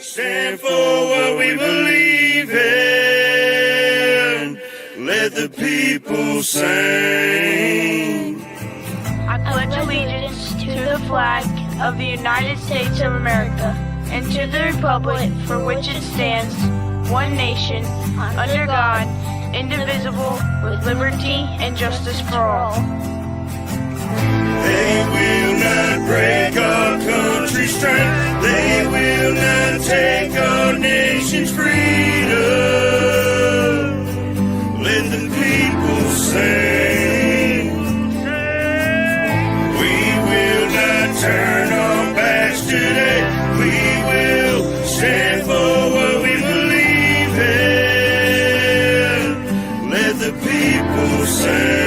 stand for what we believe in. Let the people sing. I pledge allegiance to the flag of the United States of America and to the republic for which it stands, one nation, under God, indivisible, with liberty and justice for all. They will not break our country's strength. They will not take our nation's freedom. Let the people sing. We will not turn our backs today. We will stand for what we believe in. Let the people sing.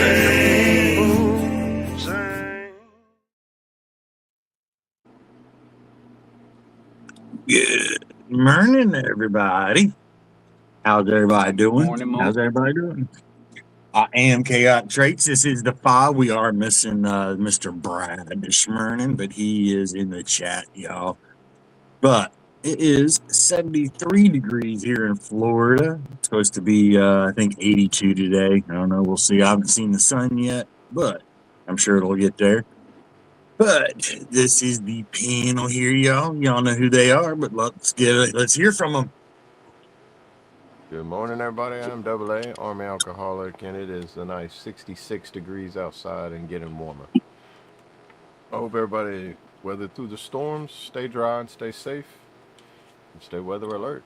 Good morning, everybody. How's everybody doing? Morning. How's everybody doing? I am Chaotic Traits. This is the F.O.B. We are missing Mr. Brad this morning, but he is in the chat, y'all. But it is 73 degrees here in Florida. It's supposed to be, I think, 82 today. I don't know. We'll see. I haven't seen the sun yet, but I'm sure it'll get there. But this is the panel here, y'all. Y'all know who they are, but let's hear from them. Good morning, everybody. I'm Double A, Army Alcoholic, and it is a nice 66 degrees outside and getting warmer. I hope everybody weathered through the storms, stay dry and stay safe, and stay weather alert.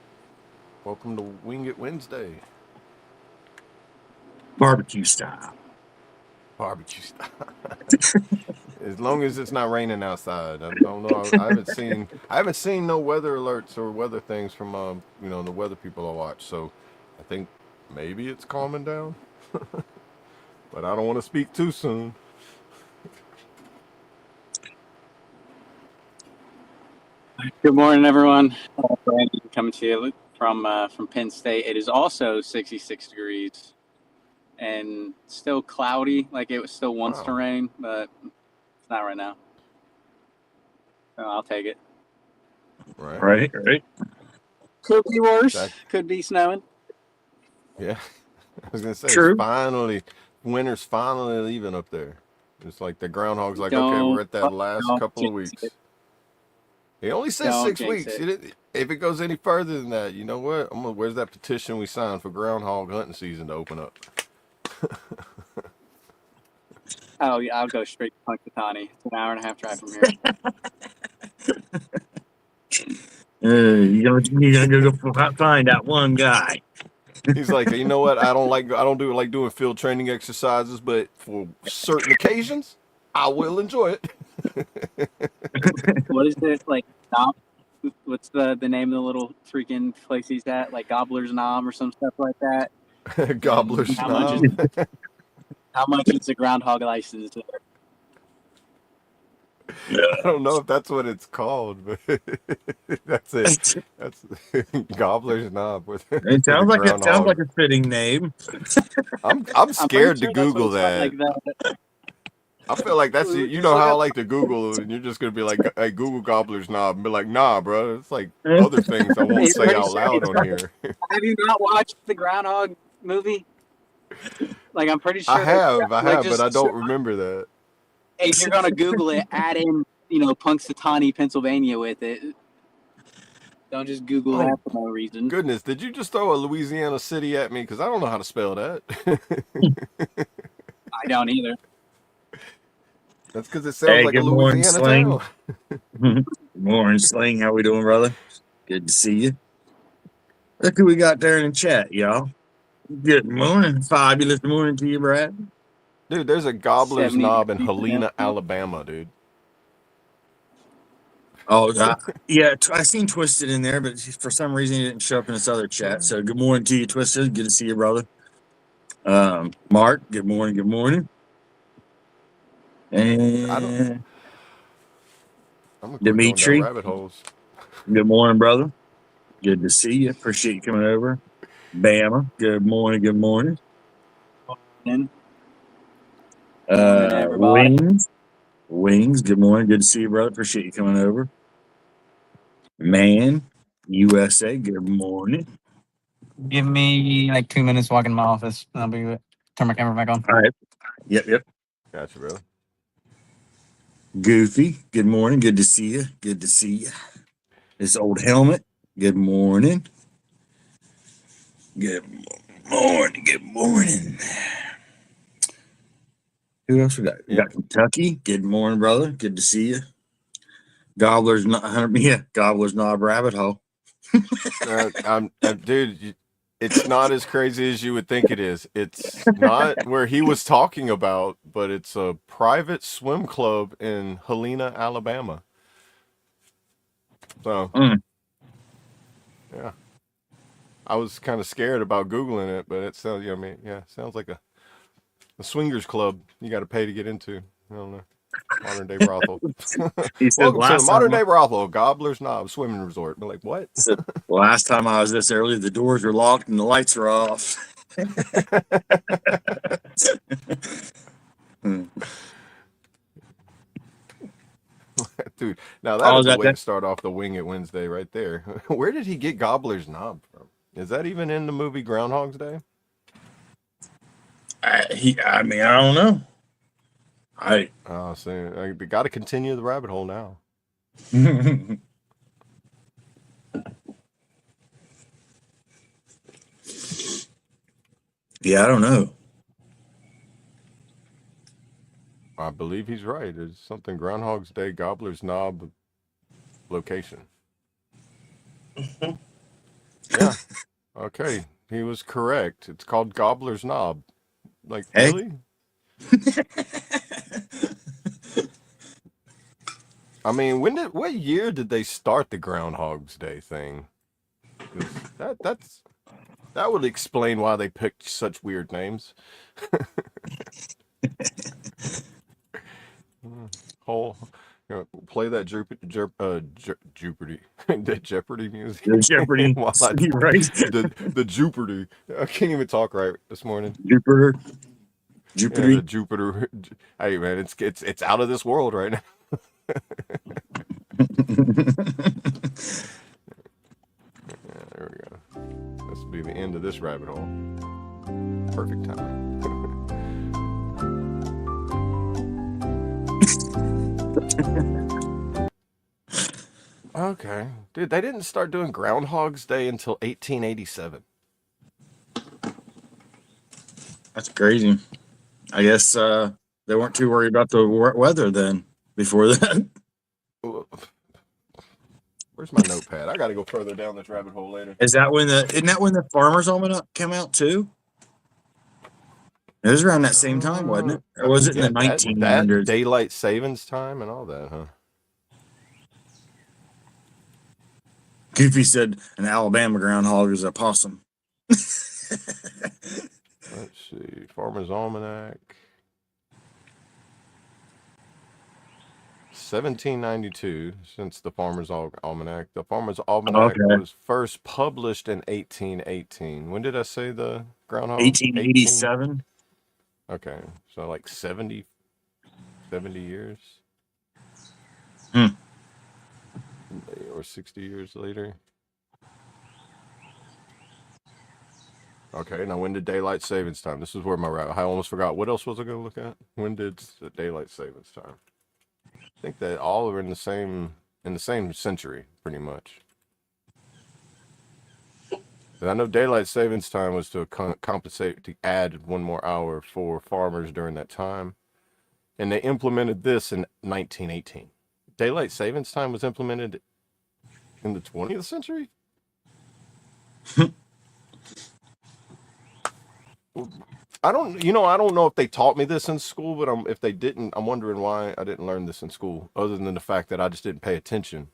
Welcome to Wing It Wednesday. Barbecue style. Barbecue style. As long as it's not raining outside. I don't know. I haven't seen no weather alerts or weather things from the weather people I watch. So I think maybe it's calming down. But I don't want to speak too soon. Good morning, everyone. Brandon coming to you from Penn State. It is also 66 degrees and still cloudy, like it was still wants to rain, but it's not right now. So I'll take it. Right. Could be worse. Could be snowing. Yeah, I was gonna say, True. Winter's finally leaving up there. It's like the groundhog's like, Don't- okay, we're at that last don't couple of jinx weeks. it. He only said Don't 6 jinx weeks. If it goes any further than that, you know what? Where's that petition we signed for groundhog hunting season to open up? Oh, yeah, I'll go straight to Punxsutawney. It's an hour and a half drive from here. You're gonna go find that one guy. He's like, you know what? I don't like doing field training exercises, but for certain occasions, I will enjoy it. What is it like? What's the name of the little freaking place he's at? Like Gobbler's Knob or some stuff like that. Gobbler's How much Knob. How much is the groundhog license there? I don't know if that's what it's called, but that's it. That's Gobbler's Knob. It sounds like a fitting name. I'm scared pretty to sure that's Google what it's that. like that. I feel like that's you know how I like to Google, and you're just gonna be like, "Hey, Google Gobbler's Knob," and be like, "Nah, bro, it's like other things I won't say out loud on here." Have you not watched the Groundhog movie? Like, I'm pretty sure I have, but I don't remember that. If you're gonna Google it, add in Punxsutawney, Pennsylvania with it. Don't just Google that for no reason. Goodness, did you just throw a Louisiana city at me? Because I don't know how to spell that. I don't either. That's because it sounds like a Louisiana town. Good morning, Sling. How we doing, brother? Good to see you. Look who we got there in the chat, y'all. Good morning. Fabulous morning to you, Brad. Dude, there's a Gobbler's 70 Knob in Helena, Alabama, dude. Oh, yeah. I seen Twisted in there, but for some reason he didn't show up in this other chat. So good morning to you, Twisted. Good to see you, brother. Mark, good morning. Good morning. And I'm Dimitri, rabbit holes. good morning, brother. Good to see you. Appreciate you coming over. Bama, good morning. Good morning. Wings, good morning. Good to see you, brother. Appreciate you coming over. Man, USA, good morning. Give me like 2 minutes walking to my office. And I'll be good. Turn my camera back on. All right. Yep. Gotcha, brother. Goofy, good morning. Good to see you. Good to see you. This old helmet, good morning. Good morning. Good morning. Who else we got? We got Kentucky. Good morning, brother. Good to see you. Gobbler's not, Gobbler's Knob Rabbit Hole. Dude, it's not as crazy as you would think it is. It's not where he was talking about, but it's a private swim club in Helena, Alabama. So, yeah. I was kind of scared about Googling it, but it sounds, sounds like a swingers club you got to pay to get into. I don't know. Modern day brothel. He said, Welcome to the modern day brothel, Gobbler's Knob Swimming Resort. But like, what? Last time I was this early, the doors were locked and the lights were off. Dude, now that is a way to start off the Wing It Wednesday right there. Where did he get Gobbler's Knob from? Is that even in the movie Groundhog's Day? I don't know. So we got to continue the rabbit hole now. Yeah, I don't know. I believe he's right. It's something Groundhog's Day, Gobbler's Knob location. Yeah. Okay. He was correct. It's called Gobbler's Knob. Like, hey. Really? I mean, what year did they start the Groundhog's Day thing? That would explain why they picked such weird names. Play that Jeopardy, that Jeopardy music. The Jeopardy, right? The Jeopardy. I can't even talk right this morning. Jupiter. Yeah, the Jupiter. Hey man, it's out of this world right now. There we go. This will be the end of this rabbit hole. Perfect time. Okay. Dude, they didn't start doing Groundhog's Day until 1887. That's crazy. I guess they weren't too worried about the weather then before that. Where's my notepad? I got to go further down this rabbit hole later. Isn't that when the Farmer's Almanac came out too? It was around that same time, wasn't it? Or was it in the 1900s? That daylight savings time and all that, huh? Goofy said an Alabama groundhog is a possum. Let's see. Farmer's Almanac. 1792, since the Farmer's Almanac. The Farmer's Almanac was first published in 1818. When did I say the groundhog? 1887. Okay, so like 70 years. Or 60 years later. Okay, now when did daylight savings time? This is where I almost forgot. What else was I going to look at? When did the daylight savings time? I think that all are in the same century, pretty much. But I know daylight savings time was to compensate to add 1 more hour for farmers during that time, and they implemented this in 1918. Daylight savings time was implemented in the 20th century. I don't know if they taught me this in school, but if they didn't, I'm wondering why I didn't learn this in school, other than the fact that I just didn't pay attention.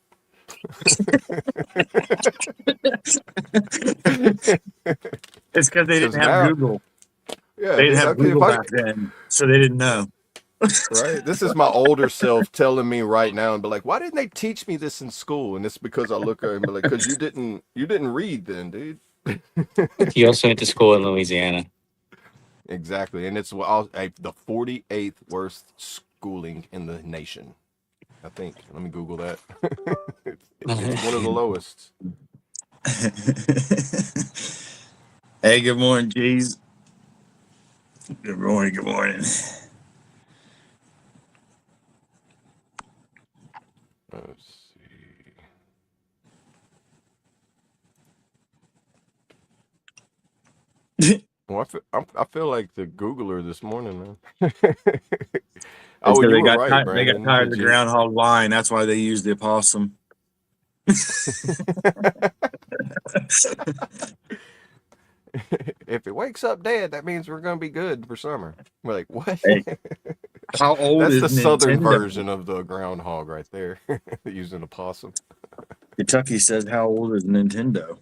It's because they didn't have Google. Yeah, they didn't have Google back then, so they didn't know. Right? This is my older self telling me right now and be like, why didn't they teach me this in school? And it's because I look at him and be like, because you didn't read then, dude. You also went to school in Louisiana. Exactly. And it's the 48th worst schooling in the nation, I think. Let me Google that. It's one of the lowest. Hey, good morning, Cheese. Good morning. Good morning. Let's see. Well, I feel like the Googler this morning, man. It's Oh, because you they were got right, tired, they got Brandon. tired of Did the you? groundhog line. That's why they used the opossum. If it wakes up dead, that means we're gonna be good for summer. We're like, what? Hey, how old That's is the southern Nintendo? version of the groundhog right there, using a possum. Kentucky says, how old is Nintendo?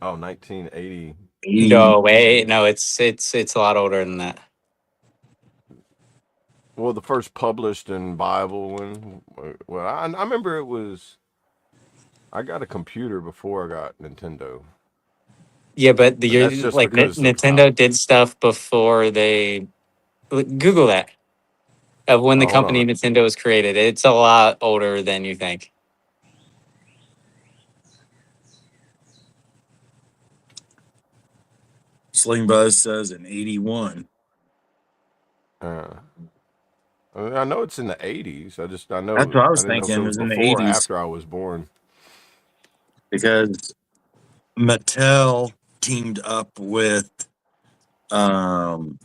Oh, 1980. 80. No, wait, no, it's a lot older than that. Well, the first published in Bible one. Well, I remember it was. I got a computer before I got Nintendo, Yeah, but but that's you're just like because of Nintendo did stuff before they Google that of when the Oh, hold company on. Nintendo was created. It's a lot older than you think. Sling Buzz says in 81. Uh, I know it's in the 80s. I That's know what I I was didn't know if it thinking, was was in the before or 80s after I was born. because Mattel teamed up with um,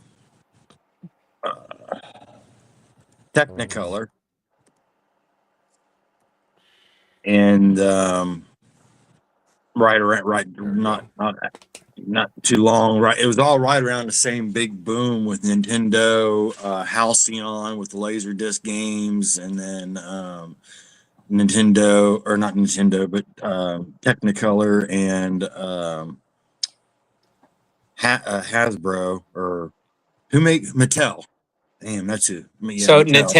uh, Uh, Technicolor and right around, right, there we go. not too long, right? It was all right around the same big boom with Nintendo, Halcyon with the Laserdisc games, and then Nintendo, or not Nintendo, but Technicolor and Hasbro, or who make Mattel. Damn, that's it. Yeah, So Mattel.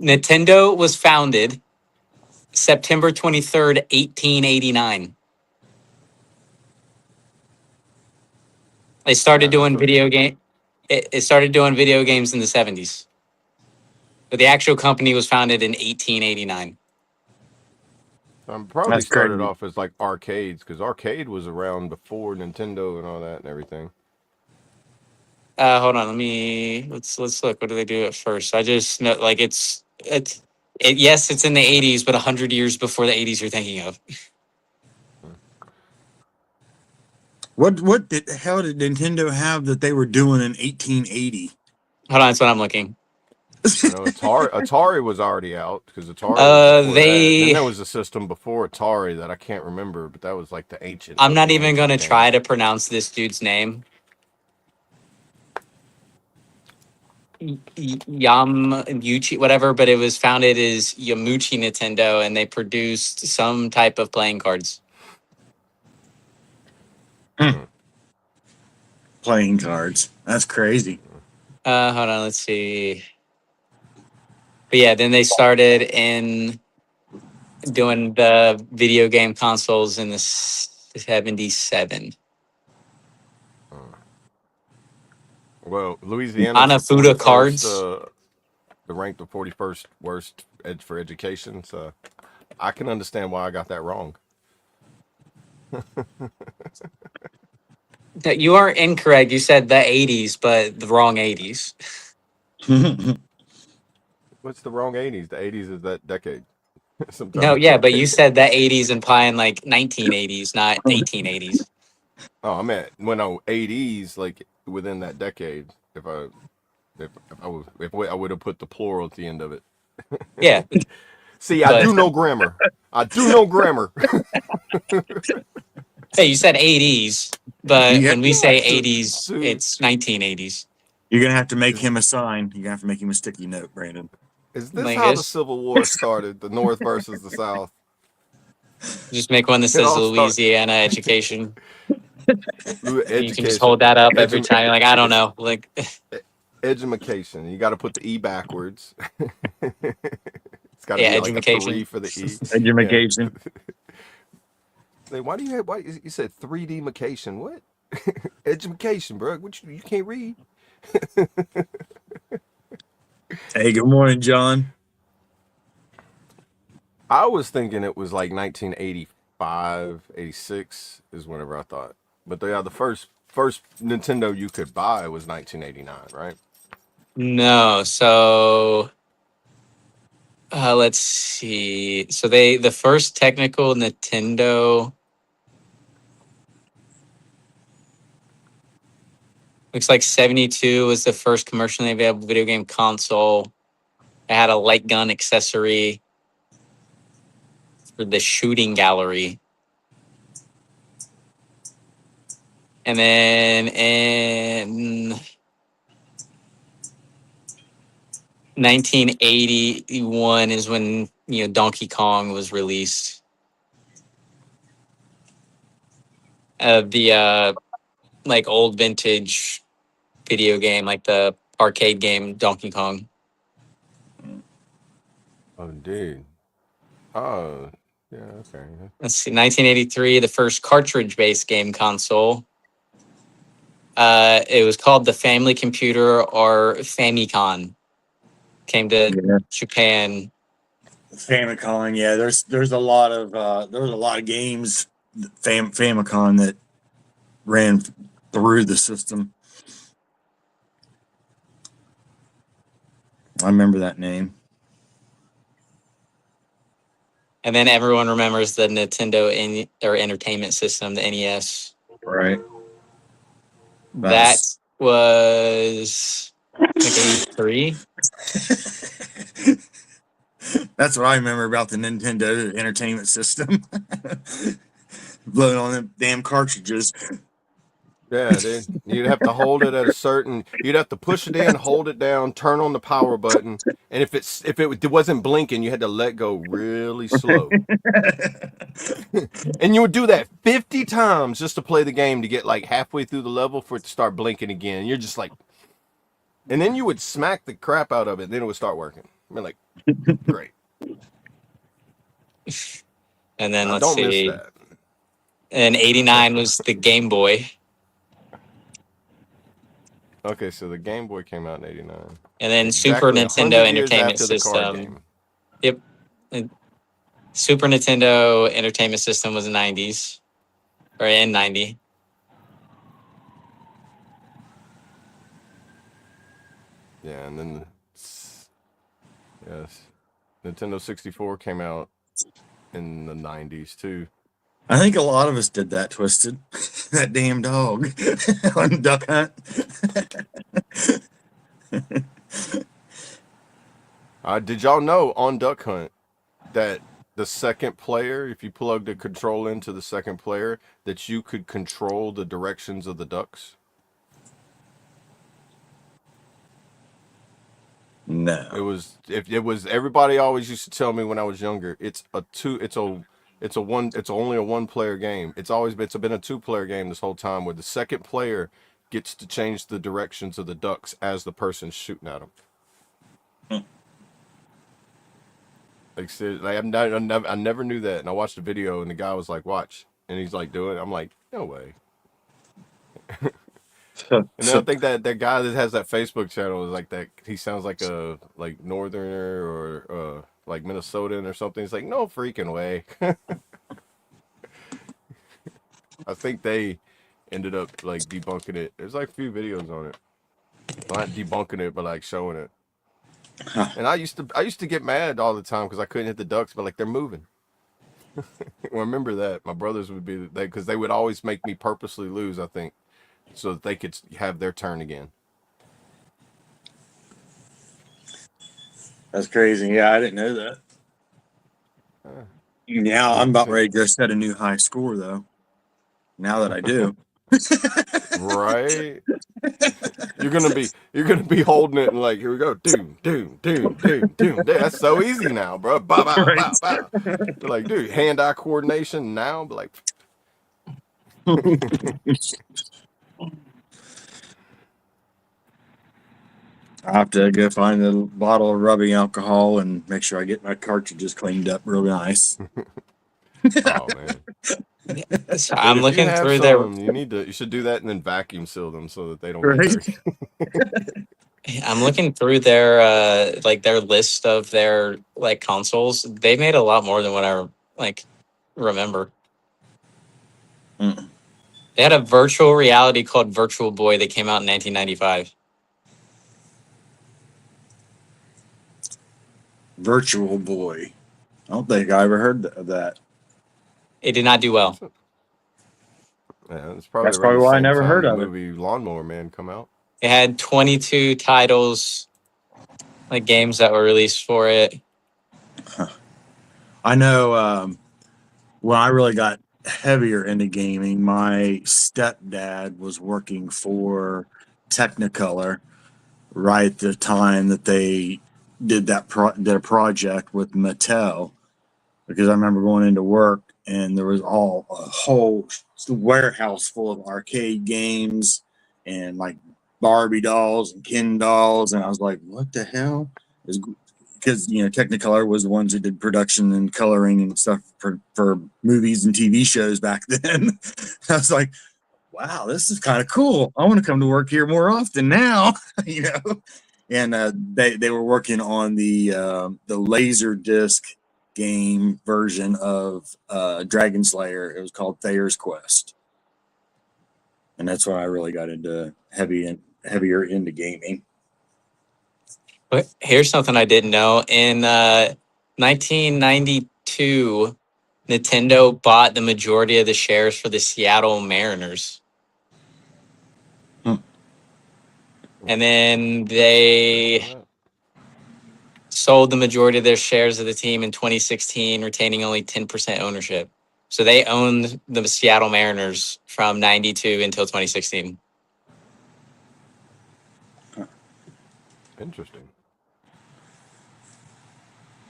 Nintendo was founded September 23rd, 1889. They started That's doing video game. It started doing video games in the 70s, but the actual company was founded in 1889. probably That's started crazy. off as like arcades because arcade was around before Nintendo and all that and everything. Hold on, let's look. What do they do at first? I just know like yes, it's in the 80s, but 100 years before the 80s you're thinking of. What did the hell did Nintendo have that they were doing in 1880? Hold on, that's what I'm looking. I know Atari was already out because Atari was before that. And then They. there was a system before Atari that I can't remember, but that was like the ancient I'm of not the even gonna ancient try games. to pronounce this dude's name. Yamuchi, whatever, but it was founded as Yamuchi Nintendo, and they produced some type of playing cards. Hmm. Playing cards. That's crazy. Hold on, let's see. But yeah, then they started in doing the video game consoles in the 77. Well, Louisiana's the Hanafuda 41st, cards. ranked the 41st worst edge for education. So I can understand why I got that wrong. You are incorrect. You said the 80s, but the wrong 80s. What's the wrong 80s? The 80s is that decade. No, Sometime. yeah, but you said the 80s implying like 1980s, not 1880s. Oh, I meant when I 80s, like within that decade. If I would have put the plural at the end of it. Yeah, See, I but do know grammar. I do know grammar. hey, you said 80s, but you when we say so, 80s, so it's 1980s. You're gonna have to make is him a sign. You're gonna have to make him a sticky note, Brandon. is this Like how the this, Civil War started? The North versus the South. just make one that It says all start Louisiana education. You can just education, hold that up every edu, time. You're like, I don't it's know. Like, education. You got to put the e backwards. It's got to yeah, be like a education. 3 for the e. Yeah. Education. Like, why do you have? Why you said 3D macation? What? Education, bro. What you can't read? Hey, good morning, John. I was thinking it was like 1980 85, 86 is whenever I thought. But yeah, the first Nintendo you could buy was 1989, right? No, so let's see. So the first technical Nintendo looks like 72 was the first commercially available video game console. It had a light gun accessory for the shooting gallery. And then in 1981 is when, Donkey Kong was released. The like old vintage video game, like the arcade game Donkey Kong. Oh, dude. Oh, yeah, okay. Let's see, 1983, the first cartridge-based game console. It was called the Family Computer, or Famicom. Came to Japan. Famicom, yeah. There's a lot of games Famicom that ran through the system. I remember that name. And then everyone remembers the Nintendo Entertainment System, the NES. Right. That was like 83. That's what I remember about the Nintendo Entertainment System. Blowing on them damn cartridges. Yeah, dude. You'd have to hold it at a certain. You'd have to push it in, hold it down, turn on the power button, and if it wasn't blinking, you had to let go really slow. And you would do that 50 times just to play the game to get like halfway through the level for it to start blinking again. You're just like, and then you would smack the crap out of it, and then it would start working. I mean, like, great. And then I let's don't see. miss that. And 89 was the Game Boy. Okay, so the Game Boy came out in 89. And then Exactly Super Nintendo 100 years Entertainment after the card System. game. Yep. And Super Nintendo Entertainment System was in 90s. Or in 90. Yeah, and then yes, Nintendo 64 came out in the 90s too. I think a lot of us did that, Twisted. That damn dog on Duck Hunt. Did y'all know on Duck Hunt that the second player, if you plugged a control into the second player, that you could control the directions of the ducks? No. It was everybody always used to tell me when I was younger, it's only a one player game. It's been a 2-player game this whole time, where the second player gets to change the directions of the ducks as the person's shooting at them. Like, seriously, I never knew that, and I watched the video, and the guy was like, "Watch," and he's like doing it. I'm like, "No way." And then I think that guy that has that Facebook channel is like that. He sounds like a northerner or like Minnesotan or something. He's like, "No freaking way." I think they ended up like debunking it. There's like a few videos on it. Not debunking it, but like showing it. And I used to get mad all the time because I couldn't hit the ducks, but like they're moving. Remember that my brothers would be because they would always make me purposely lose. I think so that they could have their turn again. That's crazy. Yeah, I didn't know that. Now I'm about ready to go set a new high score, though. Now that I do. Right? You're gonna be holding it and like, here we go, doom. That's so easy now, bro. Bow, bow, bow, bow. You're like, dude, hand-eye coordination now, but like. I have to go find a bottle of rubbing alcohol and make sure I get my cartridges cleaned up real nice. Oh man. So I'm looking through You should do that and then vacuum seal them so that they don't get dirty. I'm looking through their their list of their like consoles. They made a lot more than what I remember. They had a virtual reality called Virtual Boy that came out in 1995. Virtual Boy. I don't think I ever heard of that. It did not do well. Yeah, it's probably That's around probably the why I same never time heard the of it. movie Lawnmower Man come out. It had 22 titles, like games that were released for it. I know when I really got heavier into gaming, my stepdad was working for Technicolor right at the time that they did did a project with Mattel, because I remember going into work and there was a whole warehouse full of arcade games and like Barbie dolls and Ken dolls, and I was like, what the hell is, because Technicolor was the ones that did production and coloring and stuff for movies and TV shows back then. I was like, wow, this is kind of cool. I want to come to work here more often now. And they were working on the laser disc game version of Dragon Slayer. It was called Thayer's Quest, and that's when I really got into heavier into gaming. But here's something I didn't know. In 1992, Nintendo bought the majority of the shares for the Seattle Mariners. And then they sold the majority of their shares of the team in 2016, retaining only 10% ownership. So they owned the Seattle Mariners from 92 until 2016. Interesting.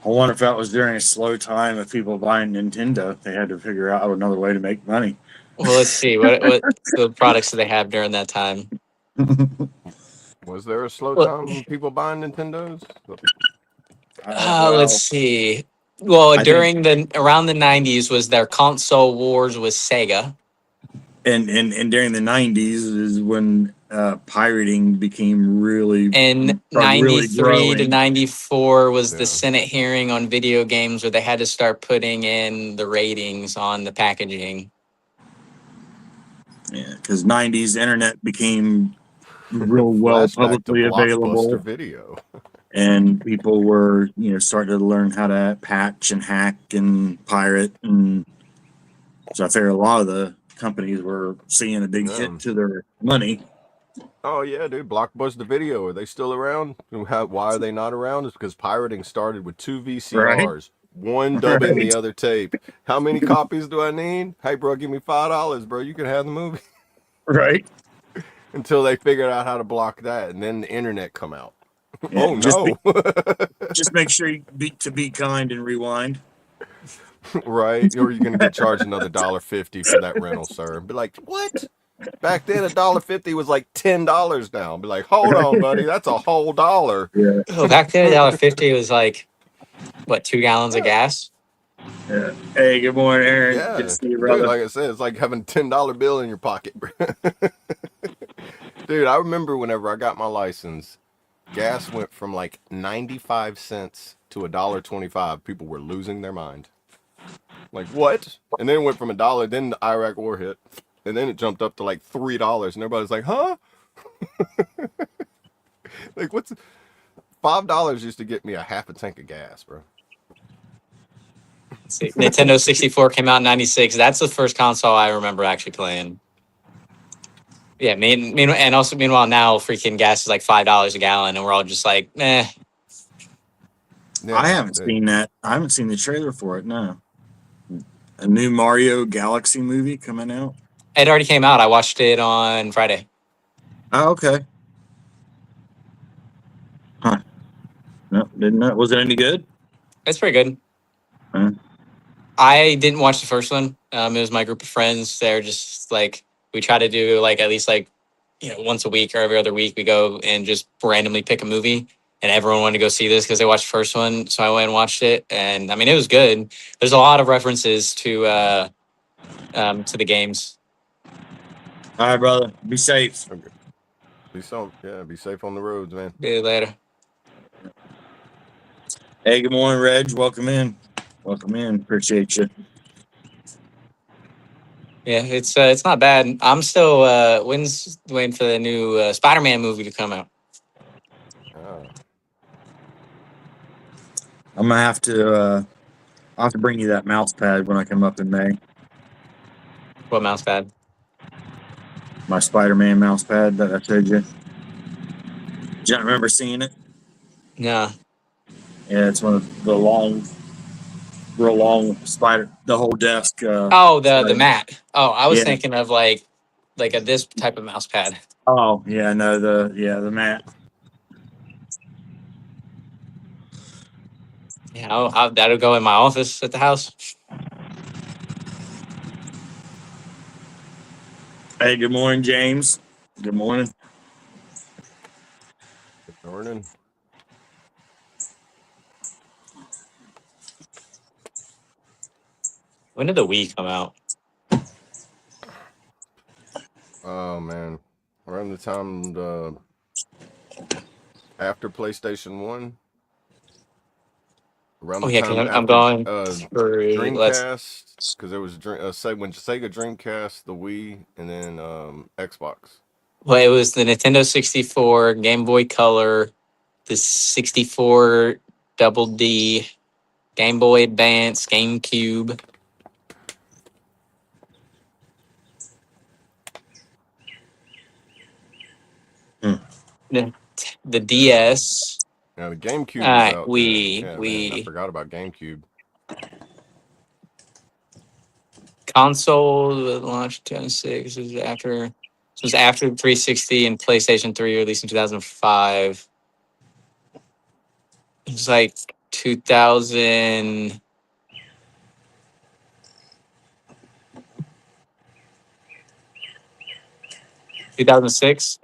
I wonder if that was during a slow time of people buying Nintendo. They had to figure out another way to make money. Well, let's see. What the products do they have during that time? Was there a slow Well, time when people buying Nintendos? let's see. Well, I think, around the 90s was their console wars with Sega. and during the 90s is when pirating became really And really 93 to growing. 94 was Yeah. the Senate hearing on video games where they had to start putting in the ratings on the packaging. Yeah, because 90s internet became real well Flashback to publicly Blockbuster available, Video. and people were starting to learn how to patch and hack and pirate, and so I figure a lot of the companies were seeing a big hit to their money. Oh yeah, dude, Blockbuster Video. Are they still around? Why are they not around? It's because pirating started with 2 VCRs, one dubbing the other tape. How many copies do I need? Hey, bro, give me $5, bro. You can have the movie. Right. Until they figured out how to block that, and then the internet come out. Yeah, Oh no! just make sure you be kind and rewind. Right? Or you're gonna get charged another $1.50 for that rental, sir. Be like, what? Back then, $1.50 was like $10 now. Be like, hold on, buddy, that's a whole dollar. Yeah. Oh, back then, $1.50 was like, what, 2 gallons of gas? Yeah. Hey, good morning, Aaron. Yeah, Good to see you, dude. brother. Like I said, it's like having a $10 bill in your pocket, bro. Dude, I remember whenever I got my license, gas went from like 95 cents to $1.25. People were losing their mind. Like, what? And then it went from $1, then the Iraq war hit, and then it jumped up to like $3, and everybody's like, huh? Like, what's $5 used to get me a half a tank of gas, bro. Let's see. Nintendo 64 came out in 96. That's the first console I remember actually playing. Yeah, meanwhile now freaking gas is like $5 a gallon, and we're all just like, eh. Yeah, I haven't seen that. I haven't seen the trailer for it. No. A new Mario Galaxy movie coming out. It already came out. I watched it on Friday. Oh, okay. Huh. No, didn't know. Was it any good? It's pretty good. Huh? I didn't watch the first one. It was my group of friends. They're just like, we try to do like at least like, once a week or every other week we go and just randomly pick a movie. And everyone wanted to go see this because they watched the first one. So I went and watched it. And I mean, it was good. There's a lot of references to the games. All right, brother. Be safe. Okay. Be safe on the roads, man. See you later. Hey, good morning, Reg. Welcome in. Welcome in. Appreciate you. Yeah, it's not bad. I'm still waiting for the new Spider-Man movie to come out. Ah, I'm gonna have to. I'll have to bring you that mouse pad when I come up in May. What mouse pad? My Spider-Man mouse pad that I showed you. Do you remember seeing it? No. Yeah, it's one of the real long spider. The whole desk. Oh, the Spider. mat. Oh, I was Yeah. thinking of like a this type of mouse pad. Oh, yeah. No, the mat. Yeah, that'll go in my office at the house. Hey, good morning, James. Good morning. good morning. When did the Wii come out? Oh man, around the time after PlayStation 1, around Oh the yeah, because time I'm after going for let's. Dreamcast, because there was say when Sega Dreamcast, the Wii, and then Xbox. Well, it was the Nintendo 64, Game Boy Color, the 64 Double D, Game Boy Advance, GameCube, Hmm. the DS. Now the GameCube was out then. Yeah, man, I We forgot about GameCube. console that launched 2006 was after. This was after 360 and PlayStation 3 released in 2005. It was like 2000, 2006.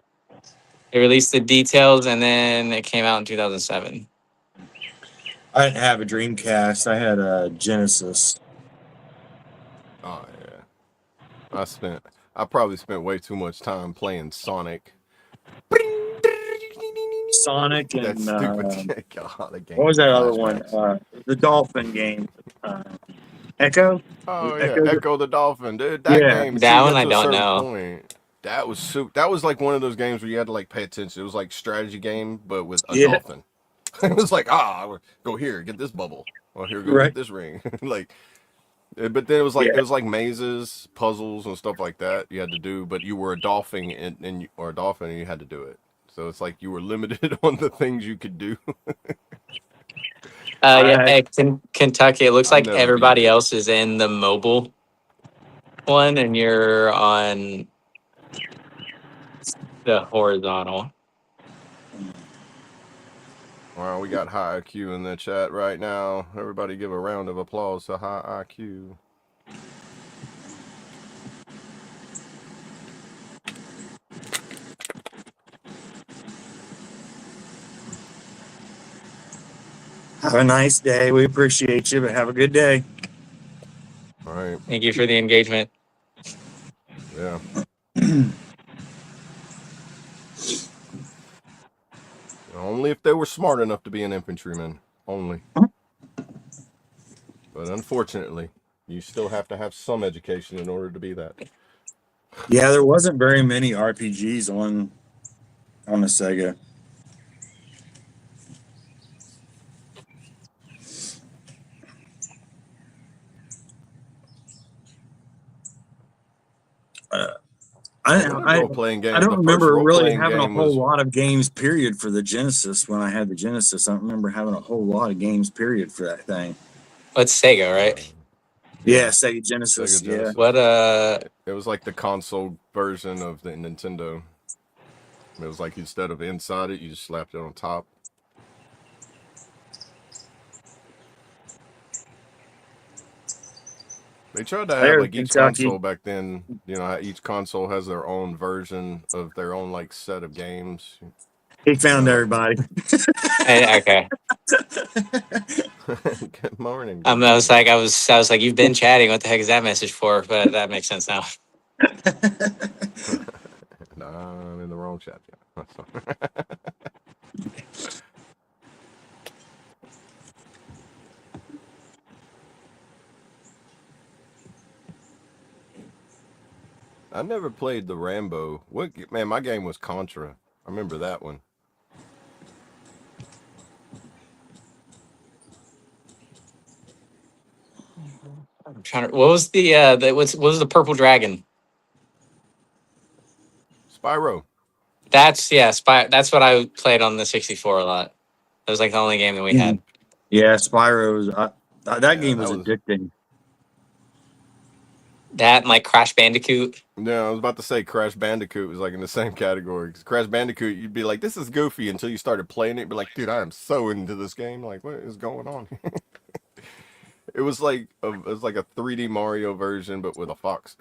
They released the details and then it came out in 2007. I didn't have a Dreamcast. I had a Genesis. Oh yeah, I probably spent way too much time playing Sonic. Sonic That and stupid God, that what game was that other one? flashbacks. The dolphin game. Echo. Was Oh it yeah, Echo. Echo the Dolphin, dude. That Yeah. game, till That you one got I to a don't certain know. point, that was like one of those games where you had to like pay attention. It was like strategy game, but with a Yeah. dolphin. It was like, go here, get this bubble. Or here, go Right. get this ring. Like, but then Yeah. it was like mazes, puzzles, and stuff like that you had to do. But you were a dolphin or a dolphin, and you had to do it. So it's like you were limited on the things you could do. I Yeah, had. Kentucky. It looks I like never beat everybody it. else is in the mobile one, and you're on the horizontal. Wow, we got high IQ in the chat right now. Everybody give a round of applause to high IQ. Have a nice day. We appreciate you, but have a good day. All right. Thank you for the engagement. Yeah. Only if they were smart enough to be an infantryman. Only. But unfortunately, you still have to have some education in order to be that. Yeah, there wasn't very many RPGs on the Sega. Uh, I, Well, the I role playing I game, don't the first remember role really playing having a game whole was. lot of games period for the Genesis when I had the Genesis. I don't remember having a whole lot of games period for that thing. What's Sega, right? Yeah, Yeah, Sega Genesis. Sega Yeah. Genesis. What It was like the console version of the Nintendo. It was like instead of inside it, you just slapped it on top. They tried to have There's like each Kentucky. console back then, how each console has their own version of their own like set of games. He found Like everybody. okay. good morning, I good was morning. like, I was like, you've been chatting. What the heck is that message for? But that makes sense now. Nah, I'm in the wrong chat. Yeah. I never played the Rambo. Man, my game was Contra. I remember that one. I'm trying to. What was what was the purple dragon? Spyro. That's That's what I played on the 64 a lot. It was like the only game that we had. Yeah, Spyro's that Yeah, game that was was. addicting. That and like Crash Bandicoot. No, I was about to say Crash Bandicoot was like in the same category. 'Cause Crash Bandicoot, you'd be like, "This is goofy," until you started playing it. You'd be like, "Dude, I am so into this game. Like, what is going on?" It was like a 3D Mario version, but with a fox.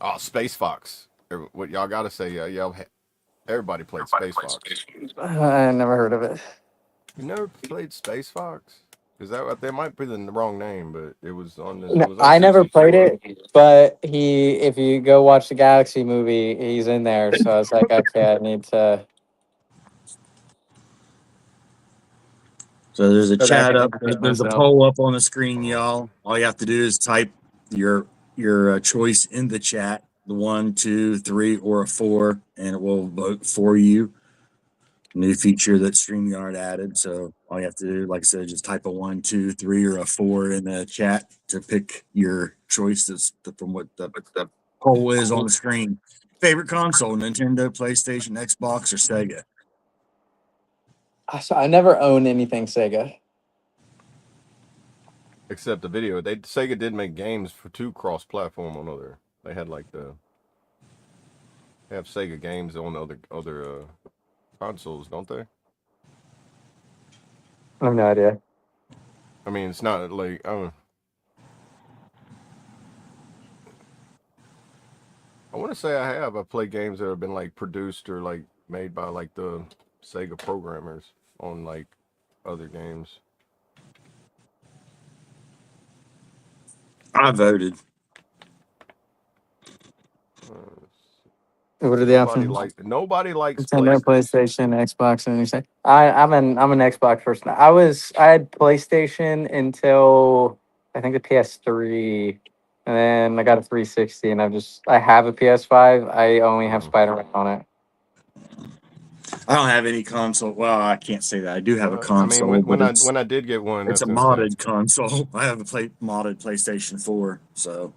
Oh, Space Fox. What y'all gotta say? Yeah, everybody played Space Fox. I never heard of it. You never played Space Fox? Because that might be the wrong name, but it was it No, was on I never played 64. it, but if you go watch the Galaxy movie, he's in there. So I was like, okay, I need to. So there's a Go back chat and up. educate There's a myself. poll up on the screen, Oh, y'all. All you have to do is type your choice in the chat, the 1, 2, 3, or a 4, and it will vote for you. New feature that StreamYard added. So all you have to do, like I said, just type a 1, 2, 3, or a 4 in the chat to pick your choice. From what the poll is on the screen. Favorite console: Nintendo, PlayStation, Xbox, or Sega? So I never owned anything Sega. except the video. Sega did make games to cross-platform on other. They had like they have Sega games on other consoles, don't they? I have no idea. I mean, it's not like I want to say I have. I played games that have been like produced or like made by like the Sega programmers on like other games. I voted. Uh, What are the options? Nobody likes Nintendo, PlayStation. PlayStation, Xbox, and anything. I'm an Xbox person. I had PlayStation until I think the PS3, and then I got a 360, and I have a PS5. I only have Mm. Spider-Man on it. I don't have any console. Well, I can't say that. I do have a Well, I mean, console, but when I did get one, it's a that's instant. modded console. I have a modded PlayStation 4. So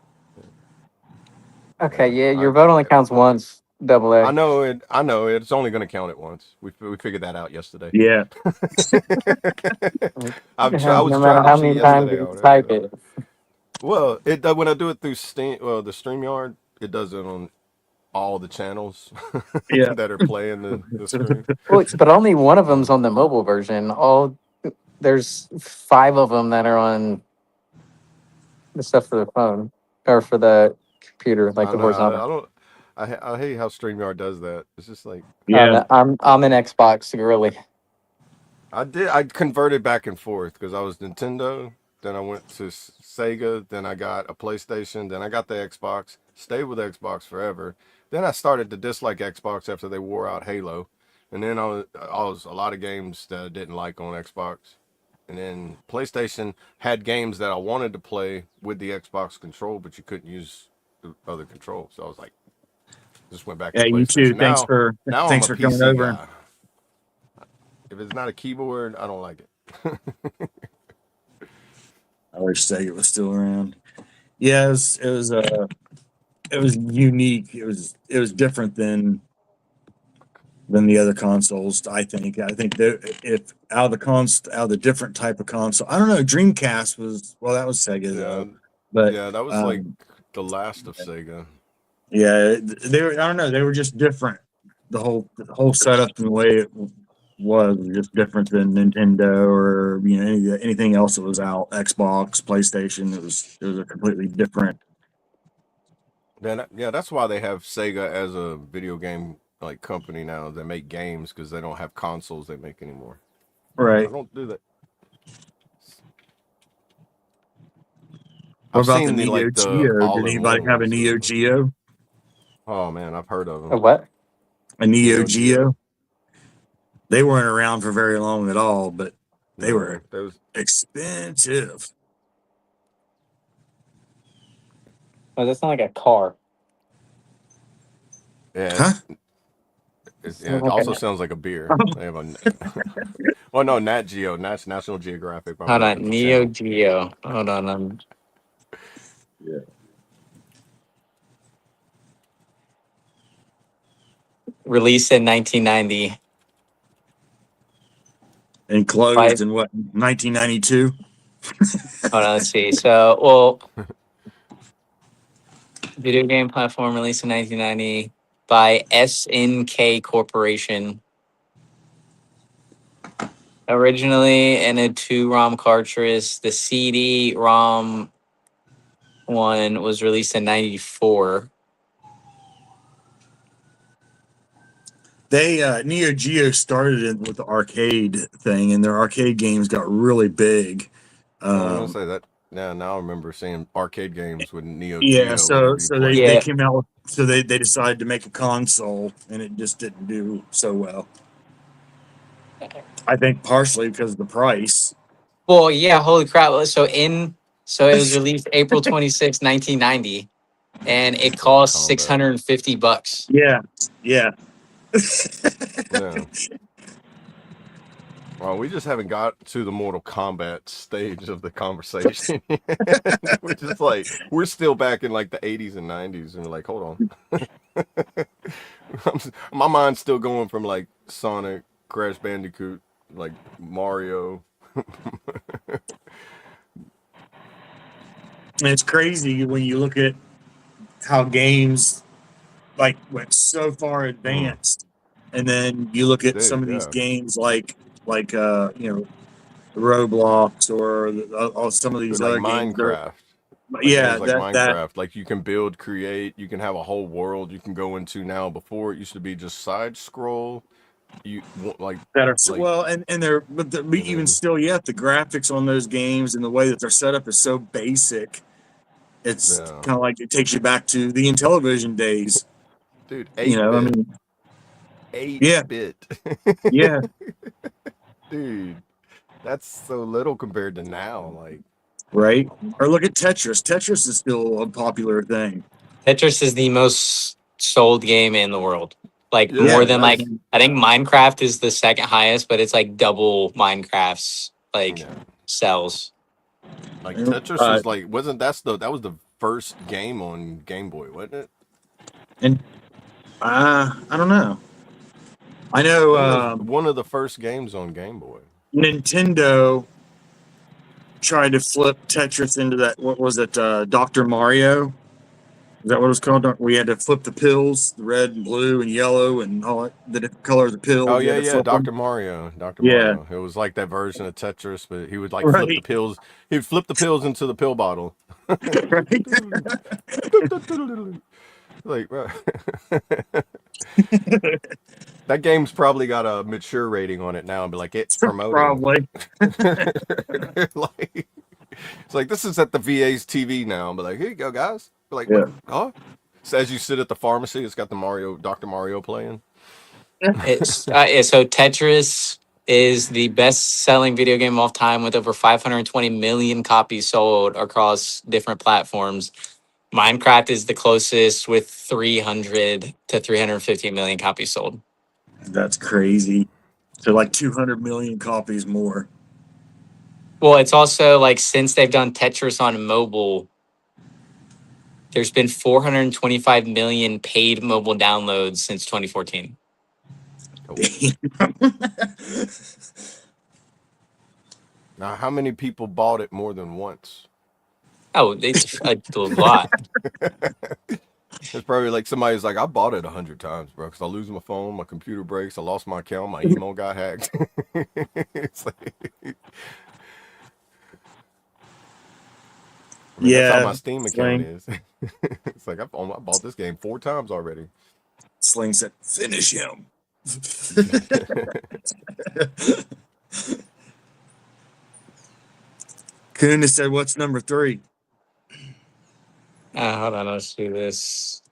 Okay, Yeah, yeah, your vote only counts once. Double I A. know it. I know it. It's only going to count it once. We figured that out yesterday. yeah, I was No trying matter to how cheat many times yesterday you on it. type it. Well, when I do it through Steam, the StreamYard, it does it on all the channels yeah. that are playing the stream. Well, but only one of them's on the mobile version. There's 5 of them that are on the stuff for the phone or for the computer, like I the know. I horizontal. don't. I hate how StreamYard does that. It's just like Yeah. I'm an Xbox girly. I converted back and forth because I was Nintendo, then I went to Sega, then I got a PlayStation, then I got the Xbox. Stayed with Xbox forever. Then I started to dislike Xbox after they wore out Halo, and then I was a lot of games that I didn't like on Xbox. And then PlayStation had games that I wanted to play with the Xbox control, but you couldn't use the other control. So I was like, just went back to Yeah, you too. PlayStation. Now I'm Thanks a for coming PC over. guy. If it's not a keyboard, I don't like it. I wish Sega was still around. Yeah, it was unique. It was different than the other consoles. I think that if out of the different type of console, I don't know. Dreamcast was, well, that was Sega Yeah, though, but yeah, that was like um, the last of Sega. yeah, they were. I don't know. They were just different. The whole setup and the way it was just different than Nintendo or anything else that was out. Xbox, PlayStation. It was a completely different. Then yeah, that's why they have Sega as a video game like company now that make games because they don't have consoles they make anymore. I Right. don't do that. What I've about the seen the Neo like the Geo? Did anybody all-in-one have a ones Neo though. Geo? Oh man, I've heard of A them. what? A Neo Neo Geo. Geo? They weren't around for very long at all, but they were No, those. expensive. Oh, that's not like a car. Yeah, Huh? it also sounds like a beer. They have a well, no, Nat Geo, National Geographic. My Hold bad, on, different Neo channel. Geo. Hold on, Yeah. released in 1990. And closed Five. in what, 1992? Hold on, let's see. So, well, video game platform released in 1990 by SNK Corporation. Originally in a 2 ROM cartridge, the CD-ROM one was released in 94. They Neo Geo started it with the arcade thing, and their arcade games got really big. I was gonna Um, say that. Yeah, now I remember seeing arcade games with Neo yeah, Geo so whenever you so play they it. Yeah. came out, so they decided to make a console, and it just didn't do so well. I think partially because of the price. Well, yeah, holy crap. So it was released April 26, 1990, and it Mortal cost Kombat. $650. Yeah, yeah. Yeah. Well, we just haven't got to the Mortal Kombat stage of the conversation. We're just like we're still back in like the 80s and 90s, and we're like, hold on. My mind's still going from like Sonic, Crash Bandicoot, like Mario. And it's crazy when you look at how games like went so far advanced, and then you look at some Dude, of these yeah. games like Roblox or some of these Dude, like other games. Minecraft. Like Yeah, games like that Minecraft, like you can build, create, you can have a whole world you can go into now. Before it used to be just side scroll. You like that are like well, and they're but and even then still yet the graphics on those games and the way that they're set up is so basic. It's yeah, kind of like it takes you back to the Intellivision days. dude, You eight know, I bit, mean, eight yeah, bit, yeah, dude. That's so little compared to now. Like, right. Or look at Tetris. Tetris is still a popular thing. Tetris is the most sold game in the world. Like yeah, more Yeah, than that's like I think Minecraft is the second highest, but it's like double Minecraft's like yeah. sells. Like Tetris uh, was like wasn't that was the first game on Game Boy, wasn't it? and I don't know. I I know think it was one of the first games on Game Boy. Nintendo tried to flip Tetris into that. What was it? Dr. Mario. Is that what it was called? We had to flip the pills, the red and blue and yellow and all that, the different colors of Oh pills. You yeah, had to yeah, flip them. Dr. Mario, Dr. Yeah, Mario. It was like that version of Tetris, but he would like flip the right, pills. He'd flip the pills into the pill bottle. right. Like, bro. That game's probably got a mature rating on it now, and be like, it's promoting. Probably. Like, it's like this is at the VA's TV now. But like, here you go, guys. Be like, what? Yeah. Huh? So as you sit at the pharmacy, it's got the Dr. Mario playing. So Tetris is the best-selling video game of all time with over 520 million copies sold across different platforms. Minecraft is the closest with 300 to 350 million copies sold. That's crazy. So like 200 million copies more. Well, it's also like since they've done Tetris on mobile, there's been 425 million paid mobile downloads since 2014. Cool. Now, how many people bought it more than once? Oh, it's a lot. It's probably like somebody's like, I bought it 100 times, bro, because I lose my phone, my computer breaks, I lost my account, my email got hacked. It's like, I mean, that's how my Yeah, Steam account Sling. is. It's like I bought this game 4 times already. Sling said, "Finish him." Kuna said, "What's number 3?" Hold on, let's do this.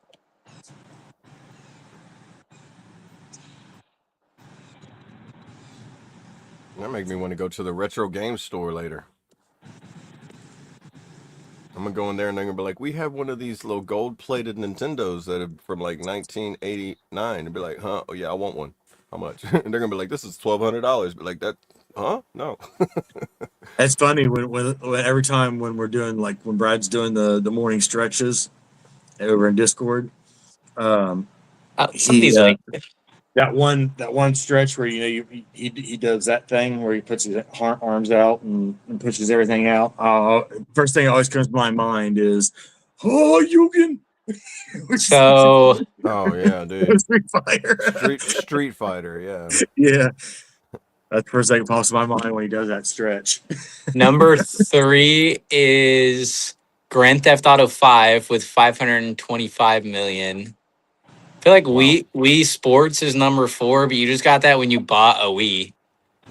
That make me want to go to the retro game store later. I'm gonna go in there and they're gonna be like, we have one of these little gold-plated Nintendos that are from like 1989, and be like, huh? Oh yeah, I want one. How much? And they're gonna be like, this is $1,200. But like that, huh? No. It's funny when every time when we're doing like when Brad's doing the morning stretches over in Discord, um, Some of he these are like, that one stretch where he does that thing where he puts his arms out and pushes everything out. First thing that always comes to my mind is, oh, Yugen, so Oh yeah, dude. Street Fighter. Street Fighter, yeah. Yeah, that's the first thing that pops in my mind when he does that stretch. number 3 is Grand Theft Auto 5 with 525 million. I feel like Wow. Wii Sports is number 4, but you just got that when you bought a Wii,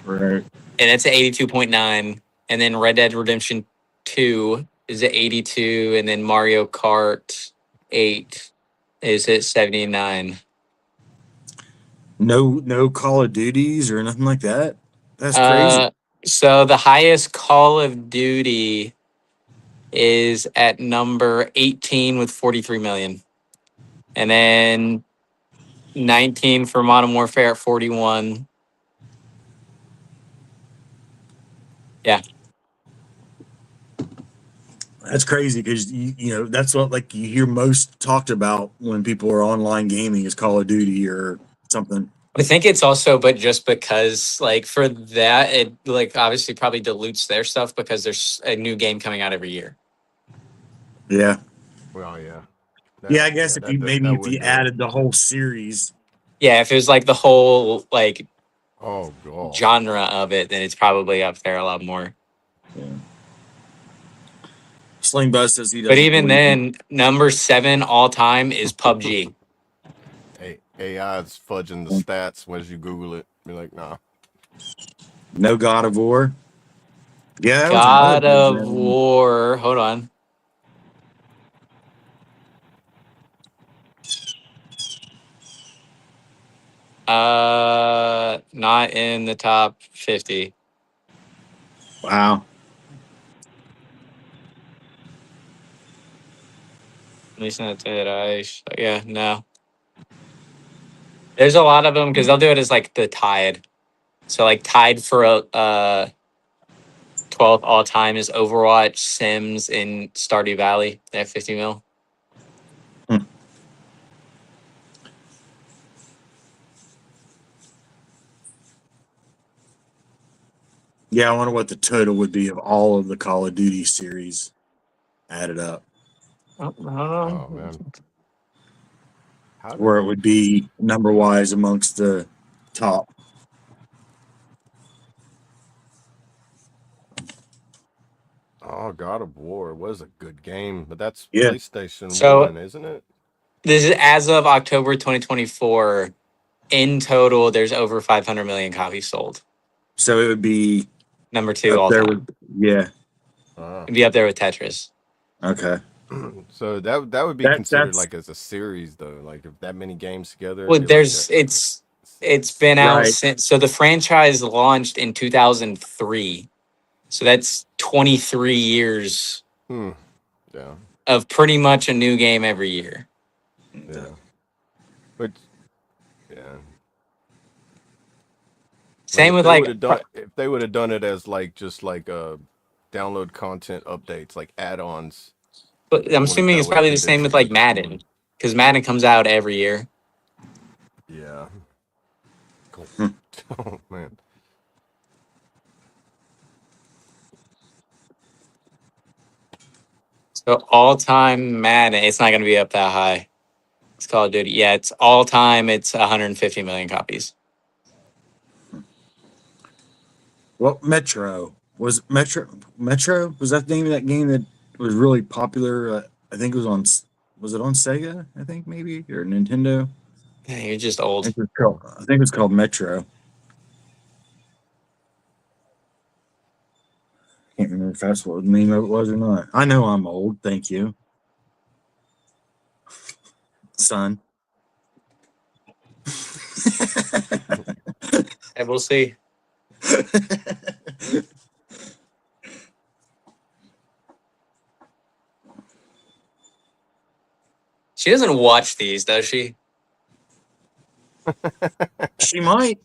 Right. and it's at 82.9. And then Red Dead Redemption 2 is at 82, and then Mario Kart 8 is at 79. No Call of Duties or nothing like that. That's crazy. Uh, so the highest Call of Duty is at number 18 with 43 million. And then 19 for Modern Warfare at 41. Yeah. That's crazy because that's what like you hear most talked about when people are online gaming is Call of Duty or something. I think it's also, but just because, like, for that, it, like, obviously probably dilutes their stuff because there's a new game coming out every year. Yeah, Well, yeah. yeah. I guess if That you would do it. added the whole series, Yeah, if it was like the whole, like, Oh god. genre of it, then it's probably up there a lot more. Sling Buzz says he doesn't. But even believe then, number 7 all time is PUBG. AI is fudging the stats as you Google it. Be like, nah. no God of War. Yeah, that was another God good of one. War. Hold on. Not in the top 50. Wow. At least not that yeah, no. There's a lot of them because they'll do it as like the tied. So like tied for a 12th all time is Overwatch, Sims, and Stardew Valley. They have 50 mil. Yeah, I wonder what the total would be of all of the Call of Duty series added up, Oh man. where it would be number wise amongst the top. Oh, God of War was a good game, but that's Yeah. PlayStation So 1, isn't it? this is as of October 2024. In total, there's over 500 million copies sold. So it would be Number 2 up all there time. with yeah. It'd be up there with Tetris. Okay. So that would be considered That's like as a series though. Like if that many games together, Well, it'd be like there's it's been out right. since, so the franchise launched in 2003. So that's 23 years yeah. of pretty much a new game every year. Yeah. But yeah. Same If with they like, would have done if they would have done it as like just like download content updates, like add-ons, but I'm assuming it's that would have probably the condensed same with it like into Madden, one. because Madden comes out every year. Yeah. Cool. Oh man. So all time Madden, it's not going to be up that high. It's Call of Duty. Yeah, it's all time. It's 150 million copies. Well, Metro was that the name of that game that was really popular? I think it was on. Was it on Sega? I think maybe or Nintendo. Yeah, you're just old. I think it was called Metro. Can't remember if that's what the name of it was or not. I know I'm old. Thank you, son. And we'll see. She doesn't watch these, does she? She might.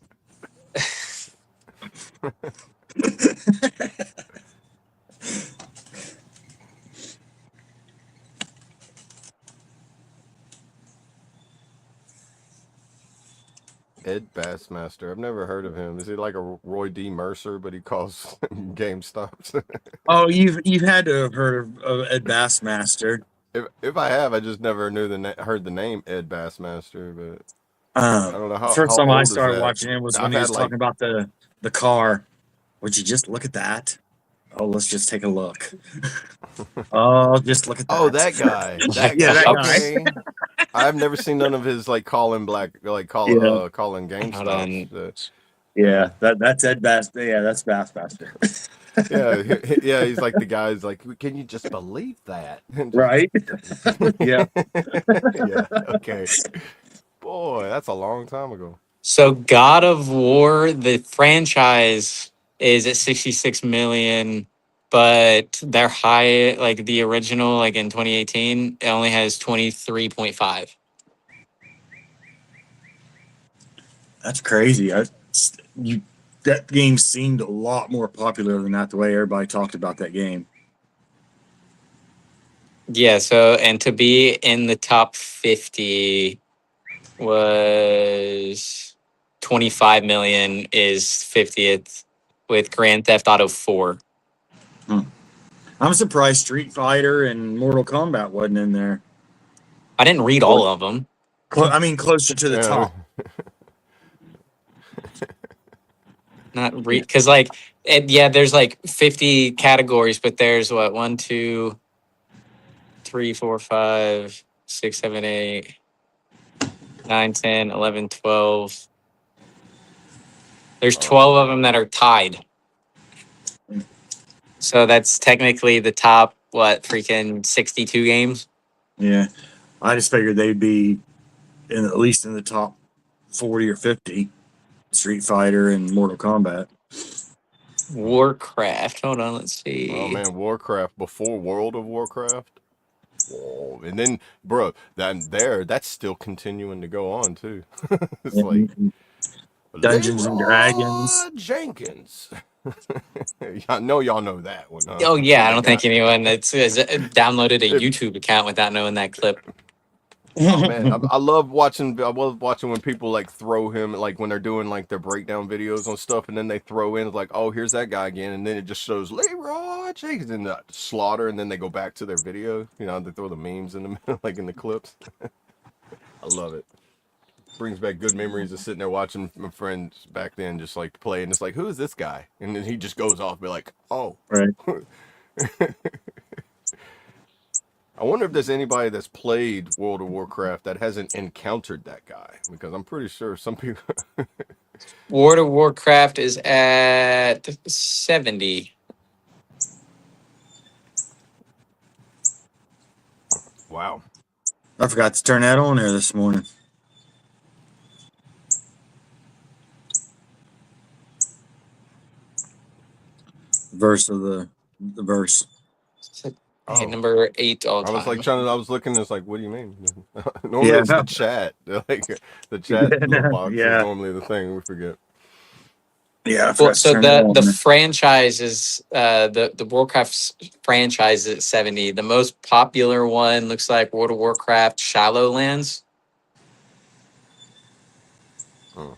Ed Bassmaster. I've never heard of him. Is he like a Roy D. Mercer, but he calls GameStops? Oh, you've had to have heard of Ed Bassmaster. If I have, I just never knew heard the name Ed Bassmaster. But I don't know First how time I old is started that. watching him was when I've he had was like talking about the car. Would you just look at that? Oh, let's just take a look. Oh, just look at that. oh that guy that Yeah, guy. that guy. Okay, I've never seen none of his like calling Yeah, calling Hold GameStops. on. yeah. That's Ed Bass. Yeah, that's Bassmaster. Yeah, yeah, he's like the guy's like, can you just believe that? And just, Right? Yeah. yeah, okay. Boy, that's a long time ago. So God of War, the franchise, is at 66 million, but their high, like the original, like in 2018, it only has 23.5. That's crazy. You that game seemed a lot more popular than that. The way everybody talked about that game. Yeah, so and to be in the top 50 was 25 million is 50th with Grand Theft Auto 4. I'm surprised Street Fighter and Mortal Kombat wasn't in there. I didn't read all of them. I mean, closer to the Yeah. top. Not read because like yeah, there's like 50 categories, but there's what 1, 2, 3, 4, 5, 6, 7, 8, 9, 10, 11, 12. There's 12 of them that are tied. So that's technically the top, what, freaking 62 games? Yeah, I just figured they'd be at least in the top 40 or 50. Street Fighter and Mortal Kombat. Warcraft. Hold on, let's see. Oh man, Warcraft before World of Warcraft. Whoa. And then, bro, that's still continuing to go on too. It's like Dungeons and Dragons. Leroy Jenkins. I know y'all know that one. Huh? Oh, yeah, I don't think That guy. anyone that's downloaded a If- YouTube account without knowing that clip. Oh man, I love watching. I love watching when people like throw him, like when they're doing like their breakdown videos on stuff, and then they throw in like, oh, here's that guy again, and then it just shows Leroy Jenkins in the slaughter, and then they go back to their video. You know, they throw the memes in the middle, like in the clips. I love it. Brings back good memories of sitting there watching my friends back then, just like play, and it's like, who is this guy? And then he just goes off, and be like, oh. Right. I wonder if there's anybody that's played World of Warcraft that hasn't encountered that guy, because I'm pretty sure some people. World of Warcraft is at 70. Wow. I forgot to turn that on there this morning. Verse of the verse. Okay, Oh. number 8 all I time. was like I was looking, it's like, what do you mean? Normally it's the chat. Like the chat little box is normally the thing we forget. Yeah. Well, so the franchise is the Warcraft franchise is at 70. The most popular one looks like World of Warcraft Shadowlands. Hmm.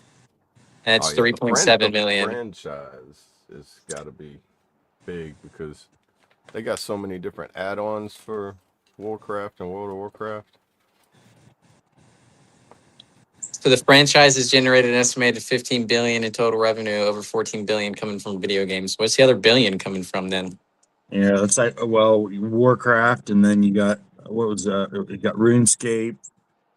And it's Oh, yeah, 3.7 million. The franchise has got to be big because they got so many different add-ons for Warcraft and World of Warcraft. So the franchise has generated an estimated 15 billion in total revenue, over 14 billion coming from video games. What's the other billion coming from then? Yeah, it's like Warcraft, and then you got you got RuneScape,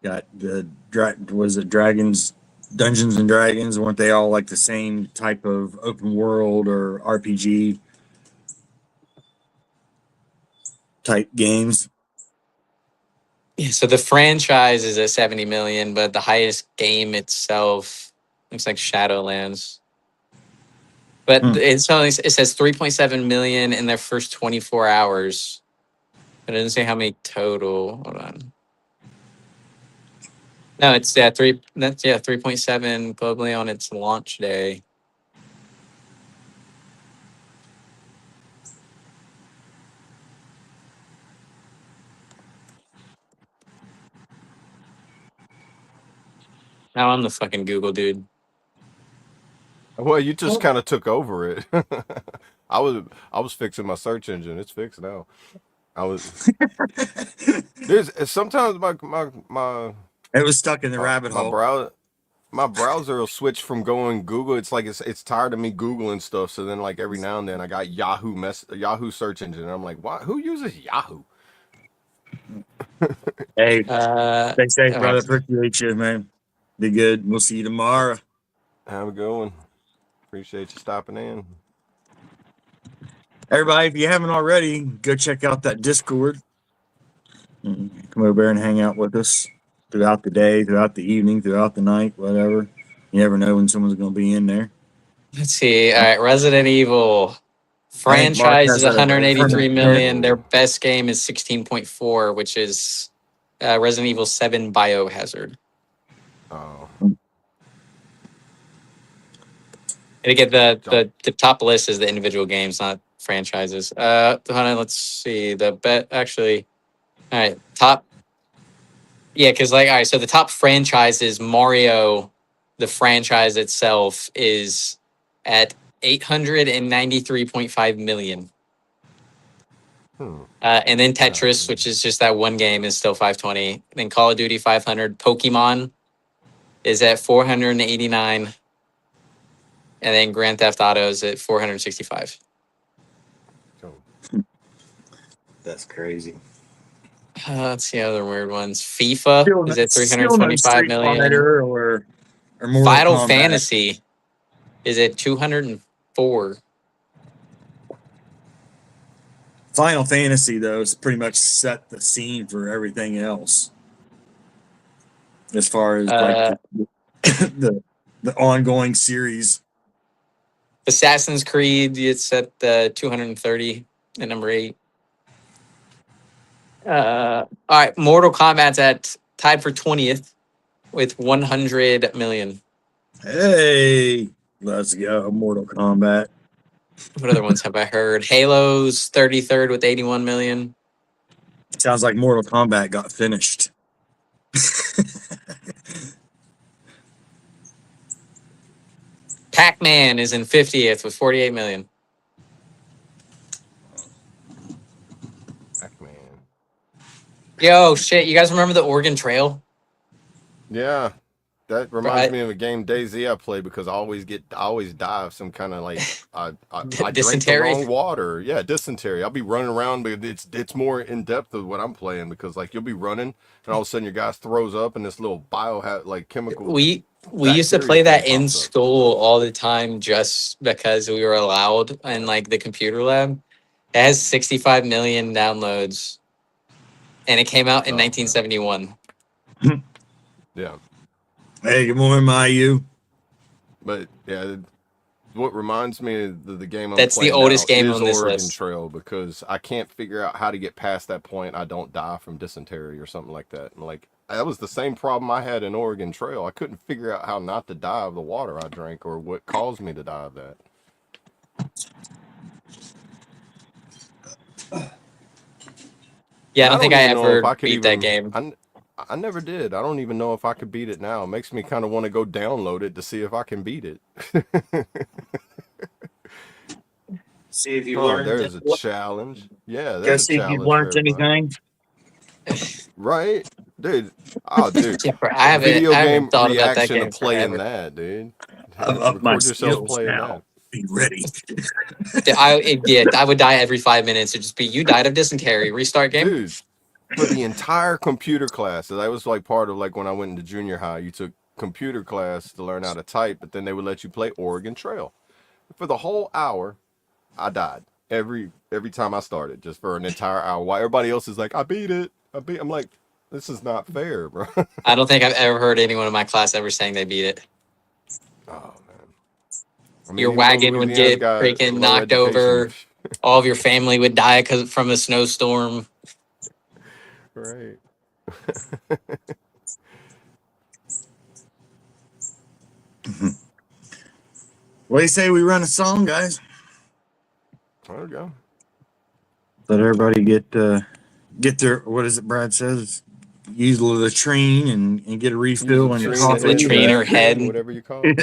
got the Dragons, Dungeons and Dragons. Weren't they all like the same type of open world or RPG type games? Yeah, so the franchise is at 70 million, but the highest game itself looks like Shadowlands. But it says 3.7 million in their first 24 hours. But it doesn't say how many total. Hold on. No, it's 3.7 globally on its launch day. Now I'm the fucking Google dude. Well, you just kind of took over it. I was fixing my search engine. It's fixed now. I was there's sometimes It was stuck in the rabbit my hole. browser will switch from going Google. It's like it's tired of me Googling stuff. So then like every now and then I got Yahoo search engine. And I'm like, why? Who uses Yahoo? Hey, stay safe, All brother. right. Appreciate you, man. Be good. We'll see you tomorrow. Have a good one. Appreciate you stopping in. Everybody, if you haven't already, go check out that Discord. Come over there and hang out with us throughout the day, throughout the evening, throughout the night, whatever. You never know when someone's going to be in there. Let's see. All right, Resident Evil I think Mark franchise has is a 183 million. Their Oh, best game is 16.4, which is Resident Evil 7 Biohazard. oh, And again, jump. the top list is the individual games, not franchises. Hold on, let's see. The bet actually. All right, top. Yeah, because all right, so the top franchise is Mario. The franchise itself is at 893.5 million. And then Tetris, which is just that one game, is still 520. Then Call of Duty 500. Pokemon is at 489. And then Grand Theft Auto is at 465. That's crazy. Let's see other weird ones. FIFA is at Still no 325 Street million. Fighter or Mortal Final Kombat. Fantasy is at 204. Final Fantasy, though, has pretty much set the scene for everything else. As far as like the ongoing series. Assassin's Creed, it's at 230 at number 8. All right, Mortal Kombat's at tied for 20th with 100 million. Hey, let's go, Mortal Kombat. What other ones have I heard? Halo's 33rd with 81 million. Sounds like Mortal Kombat got finished. Pac-Man is in 50th with 48 million. Pac-Man. Yo, shit, you guys remember the Oregon Trail? Yeah, that reminds me of a game DayZ I play because I always die of some kind of like I drink the Dysentery? wrong water. Yeah, dysentery. I'll be running around, but it's more in depth of what I'm playing because like you'll be running and all of a sudden your guy throws up and this little like chemical. We used to bacteria play that thing in pops up. school all the time just because we were allowed in like the computer lab. It has 65 million downloads and it came out in 1971. Yeah. Hey, good morning, Mayu. But yeah, what reminds me of the game I'm That's the playing oldest now game is on this Oregon list. Trail because I can't figure out how to get past that point. I don't die from dysentery or something like that. And like that was the same problem I had in Oregon Trail. I couldn't figure out how not to die of the water I drank or what caused me to die of that. Yeah, I And don't think I ever beat that game. I never did. I don't even know if I could beat it now. It makes me kind of want to go download it to see if I can beat it. See if you Oh, learned. there's a challenge. Yeah, Go there's a see if you've challenge for learned everybody. anything. Right, dude. Oh, dude. Yeah, I haven't thought about that reaction game to playing forever. that, dude. I've upped my Record yourself skills playing now. that. Be ready. I would die every 5 minutes. It'd just be, you died of dysentery. Restart game. Dude, for the entire computer class, so that was like part of like when I went into junior high, you took computer class to learn how to type, but then they would let you play Oregon Trail. For the whole hour, I died. Every time I started, just for an entire hour. While everybody else is like, I beat it. I'm like, this is not fair, bro. I don't think I've ever heard anyone in my class ever saying they beat it. Oh man. I mean, Your even though wagon would Louisiana's get got freaking low knocked education, over. All of your family would die from a snowstorm. right? What do you say we run a song, guys? There we go. Let everybody get their, what is it Brad says? Use the latrine and get a Use refill a on your train coffee. ahead, Latrine or back, head. and whatever you call it.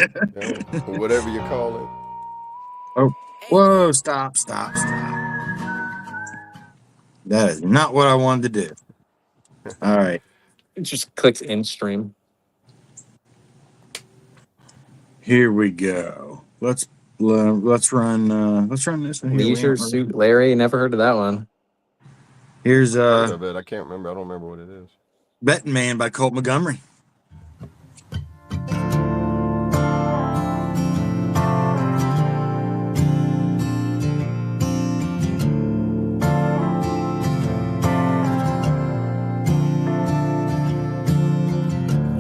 Whatever you call it. Oh, whoa, stop. That is not what I wanted to do. All right. It just clicks in stream. Here we go. Let's run this one here. Leisure Suit Larry. Never heard of that one. Here's Heard of it. I can't remember. I don't remember what it is. Betting Man by Colt Montgomery.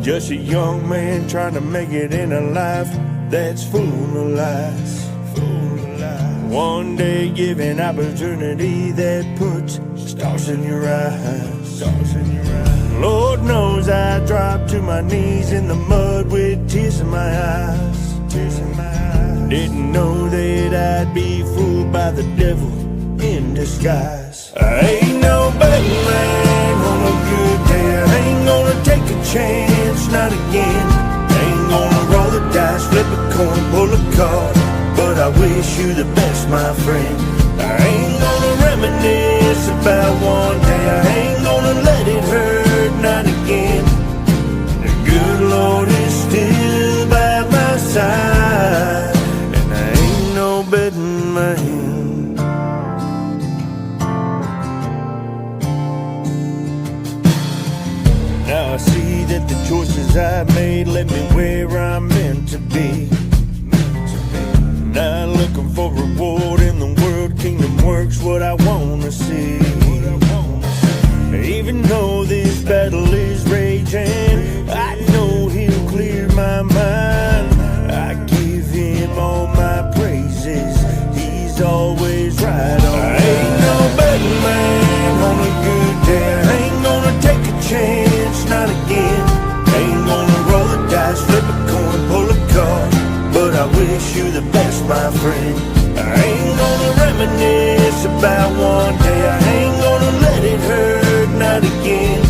Just a young man trying to make it in a life that's full of lies. One day given opportunity that puts stars in your eyes. Lord knows I dropped to my knees in the mud with tears in my eyes. Didn't know that I'd be fooled by the devil in disguise. I ain't no betting man on a good day. I ain't gonna take a chance, not again. Ain't gonna roll the dice, flip a coin, pull a card. But I wish you the best, my friend. I ain't gonna reminisce about one day. I ain't gonna let it hurt, not again. The good Lord is still by my side, and I ain't no betting man. Now I see that the choices I've made led me where I'm meant to be. Not looking for reward in the world, kingdom works what I wanna see. Even though this battle is raging, I know he'll clear my mind. I give him all my praises, he's always right on. I ain't no betting man on a good day. I ain't gonna take a chance, not again. Ain't gonna roll the dice, flip a coin, pull a card. But I wish you the best, my friend. I ain't gonna reminisce about one day. I ain't gonna let it hurt, not again.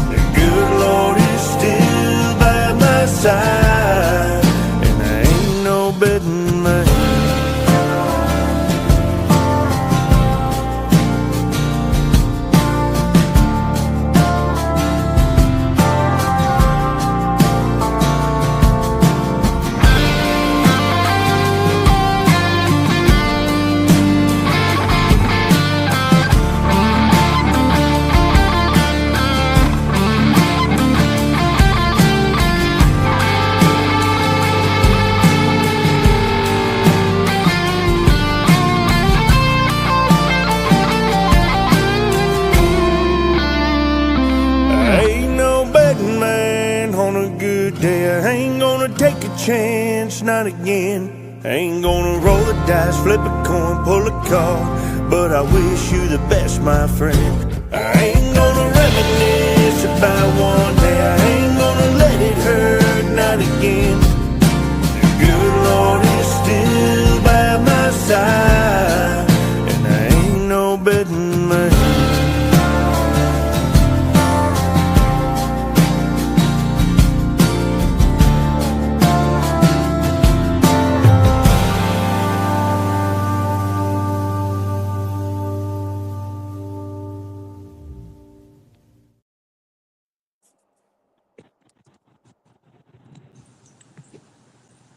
The good Lord is still by my side, and I ain't no betting man. Chance, not again. Ain't gonna roll the dice, flip a coin, pull a card. But I wish you the best, my friend. I ain't gonna reminisce about one day. I ain't gonna let it hurt, not again. The good Lord is still by my side, and I ain't no betting man.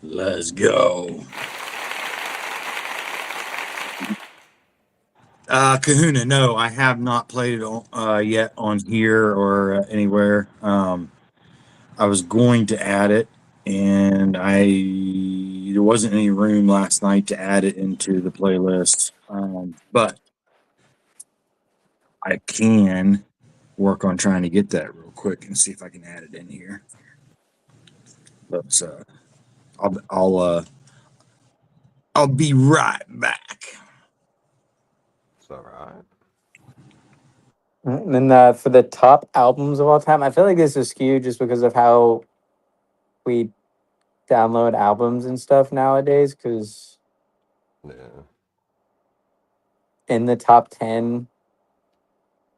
Let's go. Kahuna, no, I have not played it yet on here or anywhere. I was going to add it, and there wasn't any room last night to add it into the playlist. But I can work on trying to get that real quick and see if I can add it in here. But I'll be right back. It's all right. And then for the top albums of all time, I feel like this is skewed just because of how we download albums and stuff nowadays because Yeah. in the top 10,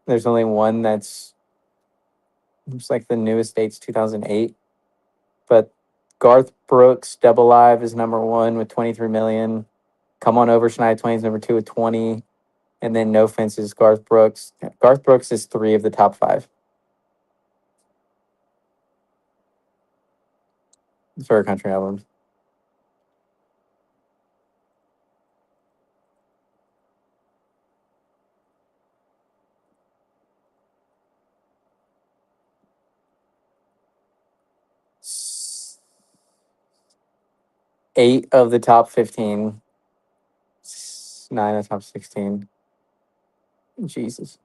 there's only one that's it's like the newest date's 2008. But Garth Brooks' Double Live is number one with 23 million. Come On Over, Shania Twain is number two with 20. And then No Fences, Garth Brooks. Garth Brooks is 3 of the top 5 for country albums. Eight of the top 15. 9 of the top 16. Jesus.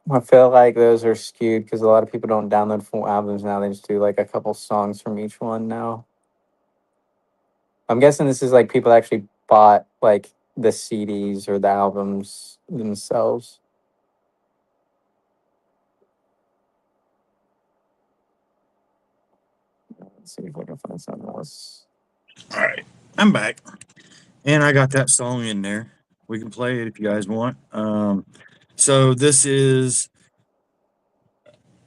I feel like those are skewed because a lot of people don't download full albums now. They just do like a couple songs from each one now. I'm guessing this is like people actually bought like the CDs or the albums themselves. Let's see if I can find something else. All right, I'm back, and I got that song in there. We can play it if you guys want. So this is,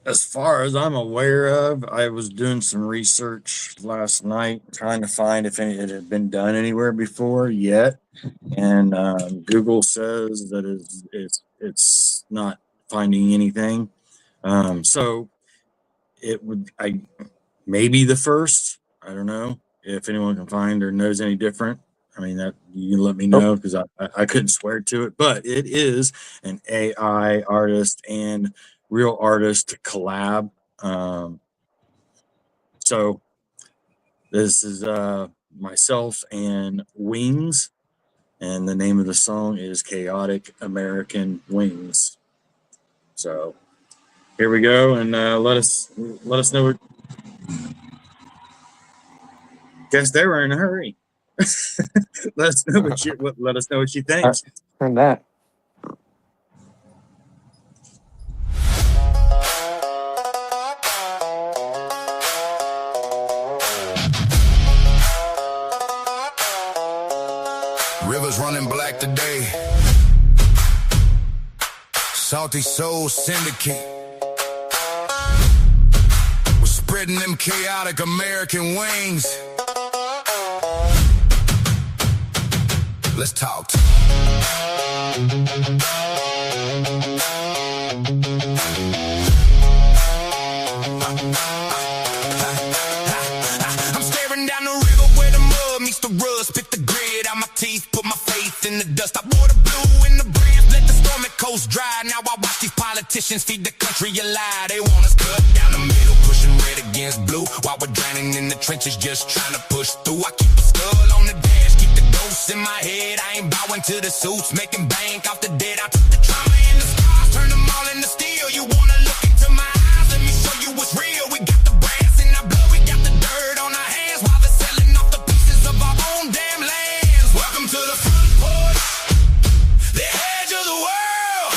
as far as I'm aware of, I was doing some research last night trying to find if it had been done anywhere before yet, and Google says that it's not finding anything. So it would maybe the first. I don't know if anyone can find or knows any different. I mean, that you can let me know because I couldn't swear to it, but it is an AI artist and real artist collab. So this is myself and Wings, and the name of the song is Chaotic American Wings. So here we go, and let us know what. Guess they were in a hurry. Let us know what you think. Turn that. Rivers running black today. Salty Soul Syndicate. We're spreading them chaotic American wings. Let's talk. I'm staring down the river where the mud meets the rust. Spit the grit out my teeth, put my faith in the dust. I wore the blue in the branch, let the stormy coast dry. Now I watch these politicians feed the country a lie. They want us cut down the middle, pushing red against blue, while we're drowning in the trenches, just trying to push through. I keep a skull on the dash, keep the ghosts in my head. I ain't bowing to the suits, making bank off the dead. I took the trauma and the scars, turn them all into steel. You wanna look into my eyes, let me show you what's real. We got the brass in our blood, we got the dirt on our hands, while they're selling off the pieces of our own damn lands. Welcome to the front porch, the edge of the world,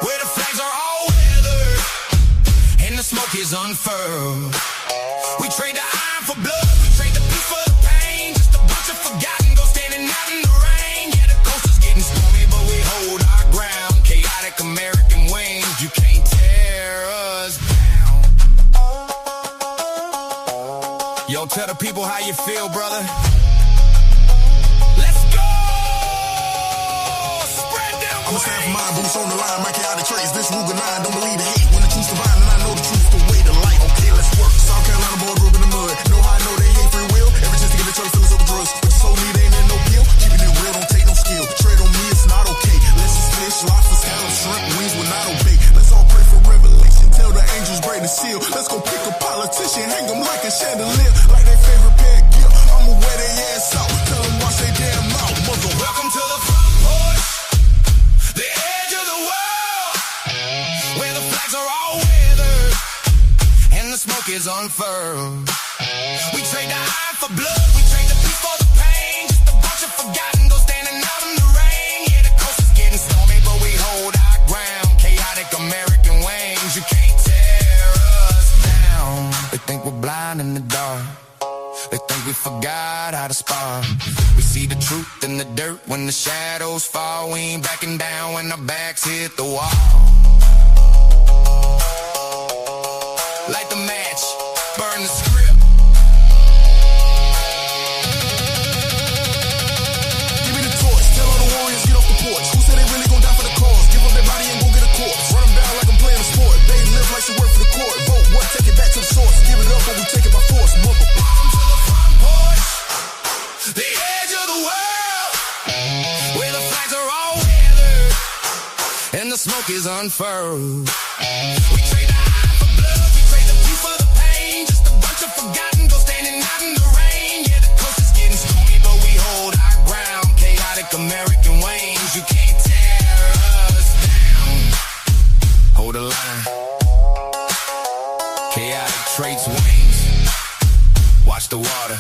where the flags are all weathered and the smoke is unfurled. We trade the iron for blood, we trade the peace for the pain. Just a bunch of forgotten ghosts standing out in the rain. Yeah, the coast is getting stormy, but we hold our ground. Chaotic American wings, you can't tear us down. Yo, tell the people how you feel, brother. Let's go! Spread them I'ma stand for mine, boots on the line, my chaotic traits. This Ruger 9, don't believe the hate. When the truth's divine, and I know the truth, the way to light. Okay, let's work. South Carolina boy, rub in the mud. Know how I know they ain't free will. Ever just to get each other feelings over drugs. But so need ain't in no pill. Keeping it real, don't take no skill. Trade on me, it's not okay. Let's just fish, lobster, scallops, shrimp, wings will not obey. Let's all pray for revelation. Tell the angels break the seal. Let's go pick a politician, hang them like a chandelier, like their favorite pair of gear. I'ma wear their ass out. Tell them watch their damn mouth, mother. Welcome to the front porch, the edge of the world, where the flags are all weathered and the smoke is unfurled. We trade the iron for blood, we trade the peace for the pain. Just a bunch of forgotten ghosts standing out in the rain. Yeah, the coast is getting how to spar. We see the truth in the dirt when the shadows fall. We ain't backing down when our backs hit the wall. Light the match, burn the script. Give me the torch, tell all the warriors get off the porch. Who said they really gon' die for the cause? Give up their body and go get a corpse. Run them down like I'm playing a sport. They live like they work for the court. Vote what? Take it back to the source. Give it up or we take it by force. Mother. Bottom to the front porch, the edge of the world, where the flags are all weathered and the smoke is unfurled. We trade the eye for blood, we trade the peace for the pain. Just a bunch of forgotten ghosts standing out in the rain. Yeah, the coast is getting stormy, but we hold our ground. Chaotic American ways, you can't tear us down. Hold the line. Chaotic traits wings. Watch the water.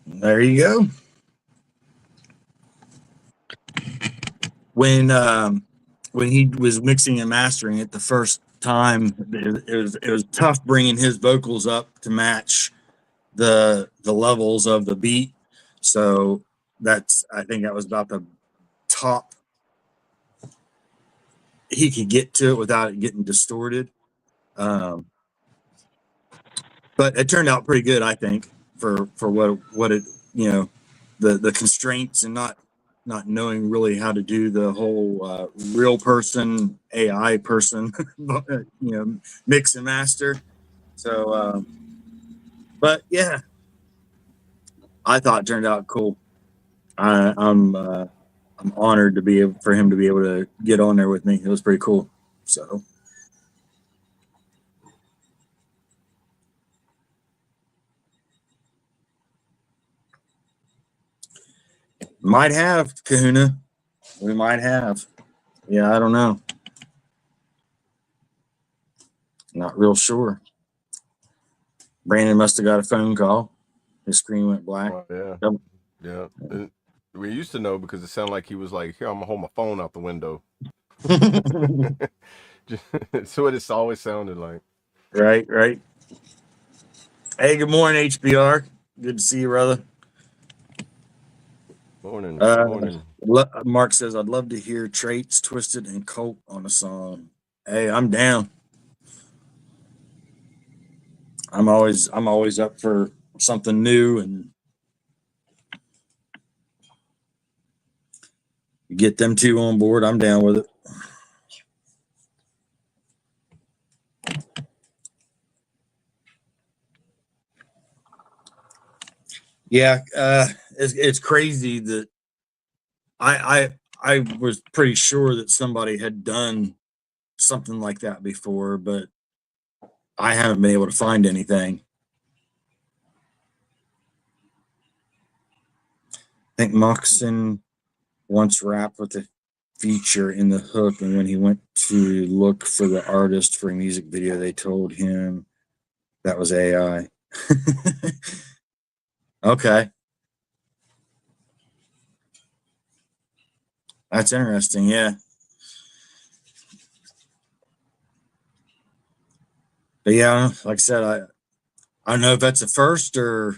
There you go. When he was mixing and mastering it the first time, it was tough bringing his vocals up to match the levels of the beat. So I think that was about the top he could get to it without it getting distorted. But it turned out pretty good, I think, for what it, the constraints and not knowing really how to do the whole real person AI person mix and master. So but yeah, I thought it turned out cool. I'm honored to for him to be able to get on there with me. It was pretty cool. So might have Kahuna. We might have. Yeah, I don't know. Not real sure. Brandon must have got a phone call. His screen went black. Oh, Yep. yeah. And we used to know because it sounded like he was like, "Here, I'm gonna hold my phone out the window." That's what it's always sounded like. Right. Hey, good morning, HBR. Good to see you, brother. Morning. Mark says, I'd love to hear Traits, Twisted, and Colt on a song. Hey, I'm down. I'm always up for something new and get them two on board. I'm down with it. Yeah, it's crazy that I was pretty sure that somebody had done something like that before, but I haven't been able to find anything. I think Moxon once rapped with a feature in the hook, and when he went to look for the artist for a music video, they told him that was AI. Okay. That's interesting, yeah. But yeah, like I said, I don't know if that's the first or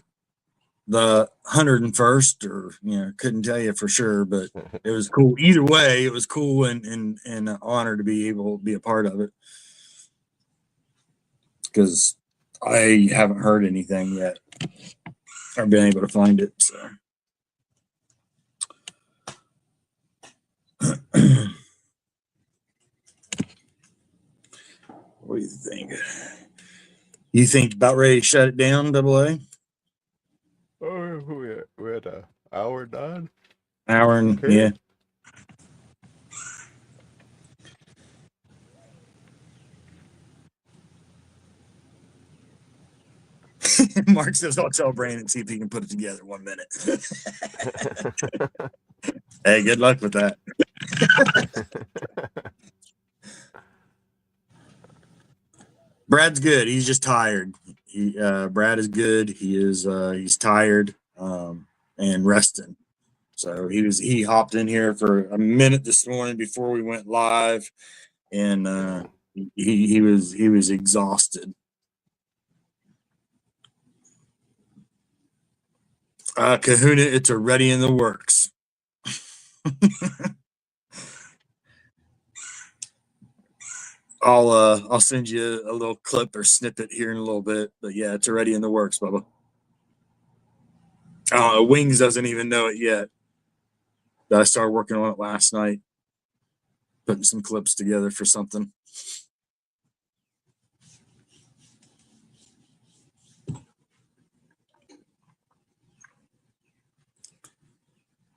the 101st, or couldn't tell you for sure, but it was cool. Either way, it was cool and an honor to be able to be a part of it, because I haven't heard anything yet or been able to find it. So what do you think? You think about ready to shut it down, Double A? Oh, we're at an hour done. Hour and Okay. yeah. Mark says, I'll tell Brandon, see if he can put it together 1 minute. Hey, good luck with that. Brad's good. He's just tired. Brad is good. He's tired and resting. So he hopped in here for a minute this morning before we went live, and he was exhausted. Kahuna, it's already in the works. I'll send you a little clip or snippet here in a little bit, but yeah, it's already in the works, Bubba. Wings doesn't even know it yet. I started working on it last night, putting some clips together for something.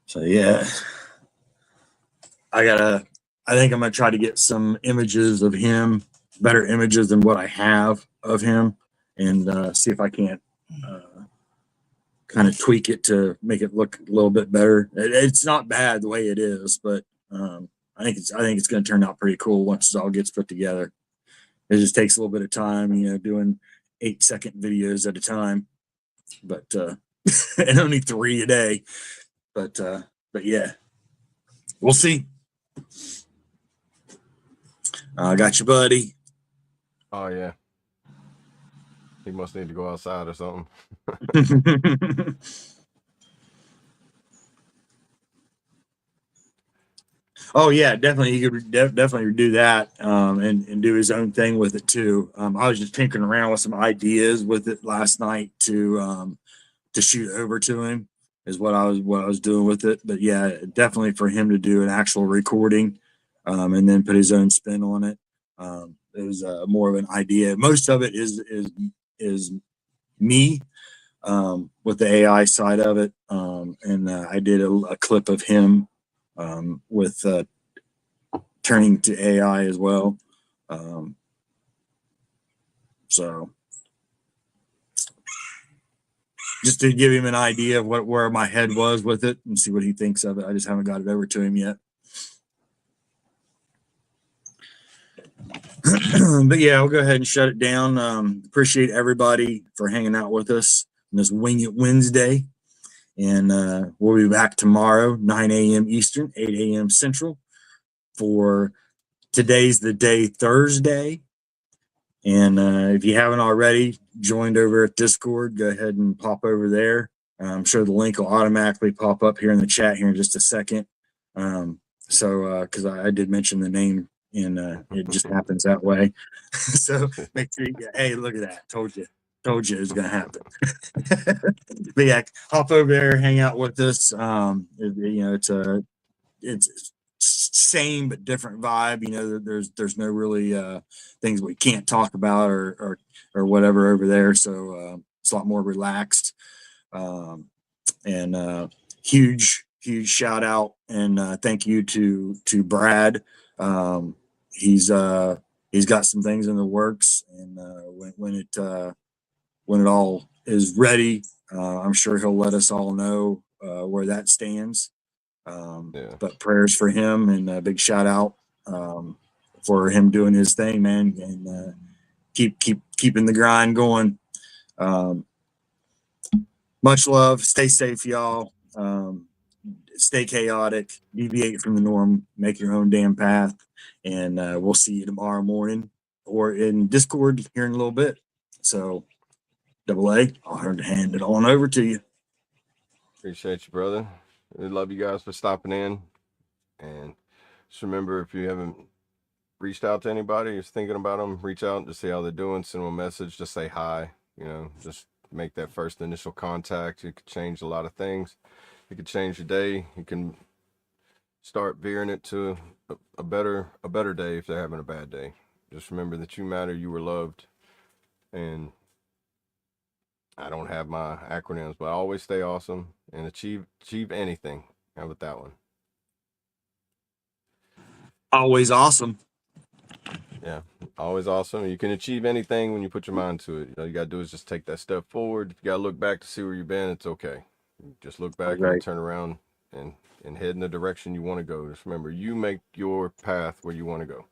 So yeah, I think I'm gonna try to get some images of him, better images than what I have of him, and see if I can't kind of tweak it to make it look a little bit better. It's not bad the way it is, but I think it's going to turn out pretty cool once it all gets put together. It just takes a little bit of time, doing 8-second videos at a time, but and only 3 a day. But yeah, we'll see. I got your buddy. Oh yeah. He must need to go outside or something. Oh yeah, definitely. He could definitely do that and do his own thing with it too. I was just tinkering around with some ideas with it last night to shoot over to him is what I was doing with it. But yeah, definitely for him to do an actual recording and then put his own spin on it. It was more of an idea. Most of it is me with the AI side of it, and I did a clip of him with turning to AI as well. So just to give him an idea of where my head was with it and see what he thinks of it. I just haven't got it over to him yet. But yeah, I'll go ahead and shut it down. Appreciate everybody for hanging out with us on this Wing It Wednesday. And we'll be back tomorrow, 9 a.m. Eastern, 8 a.m. Central for Today's the Day Thursday. And if you haven't already joined over at Discord, go ahead and pop over there. I'm sure the link will automatically pop up here in the chat here in just a second. Because I did mention the name and it just happens that way. So make sure hey, look at that. Told you it was going to happen. But yeah, hop over there, hang out with us. It's same but different vibe. There's no really things we can't talk about or whatever over there, so it's a lot more relaxed. And huge shout out and thank you to Brad. He's got some things in the works, and when it all is ready, I'm sure he'll let us all know where that stands. But prayers for him, and a big shout out for him doing his thing, man, and keeping the grind going. Much love. Stay safe, y'all. Stay chaotic. Deviate from the norm. Make your own damn path. And we'll see you tomorrow morning or in Discord here in a little bit. So, Double A, I'll hand it on over to you. Appreciate you, brother. We love you guys for stopping in. And just remember, if you haven't reached out to anybody, you're thinking about them, reach out to see how they're doing, send them a message, just say hi, just make that first initial contact. It could change a lot of things. It could change your day. You can start veering it to a better day if they're having a bad day. Just remember that you matter, you were loved, and I don't have my acronyms, but I always stay awesome and achieve anything. How about that one? Always awesome. Yeah, always awesome. You can achieve anything when you put your mind to it. All you got to do is just take that step forward. If you got to look back to see where you've been, it's okay. Just look back and turn around and head in the direction you want to go. Just remember, you make your path where you want to go.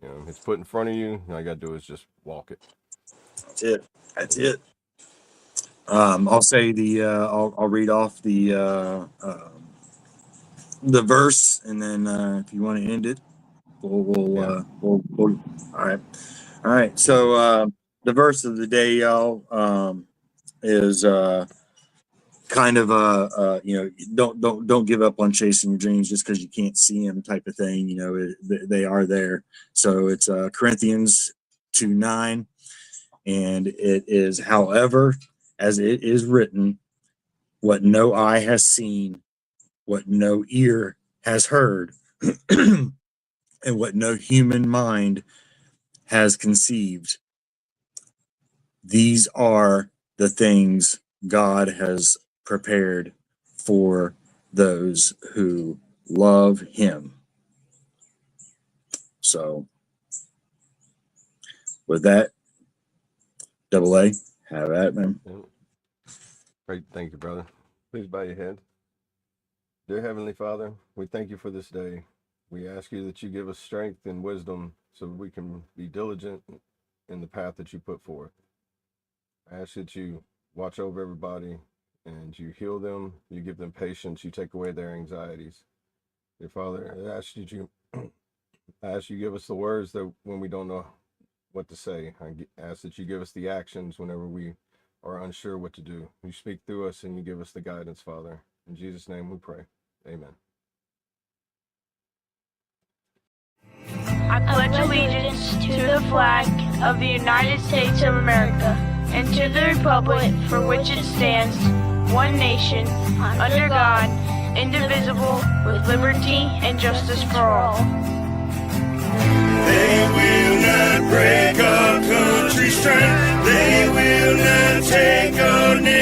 You know, it's put in front of you. All you got to do is just walk it. That's it. That's it. I'll say I'll read off the verse, and then if you want to end it, we'll all right. So the verse of the day, y'all, is kind of don't give up on chasing your dreams just because you can't see them, type of thing. They are there. So it's Corinthians 2:9, and it is, however, as it is written, what no eye has seen, what no ear has heard, and what no human mind has conceived. These are the things God has prepared for those who love him. So with that, Double A, have at it, man. Great. Thank you, brother. Please bow your head. Dear Heavenly Father, we thank you for this day. We ask you that you give us strength and wisdom so we can be diligent in the path that you put forth. I ask that you watch over everybody and you heal them, you give them patience, you take away their anxieties. Dear Father, I ask you give us the words that when we don't know what to say. I ask that you give us the actions whenever we are unsure what to do. You speak through us and you give us the guidance, Father. In Jesus' name we pray. Amen. I pledge allegiance to the flag of the United States of America and to the republic for which it stands, one nation, under God, indivisible, with liberty and justice for all. They will not break our country's strength. They will not take our nation.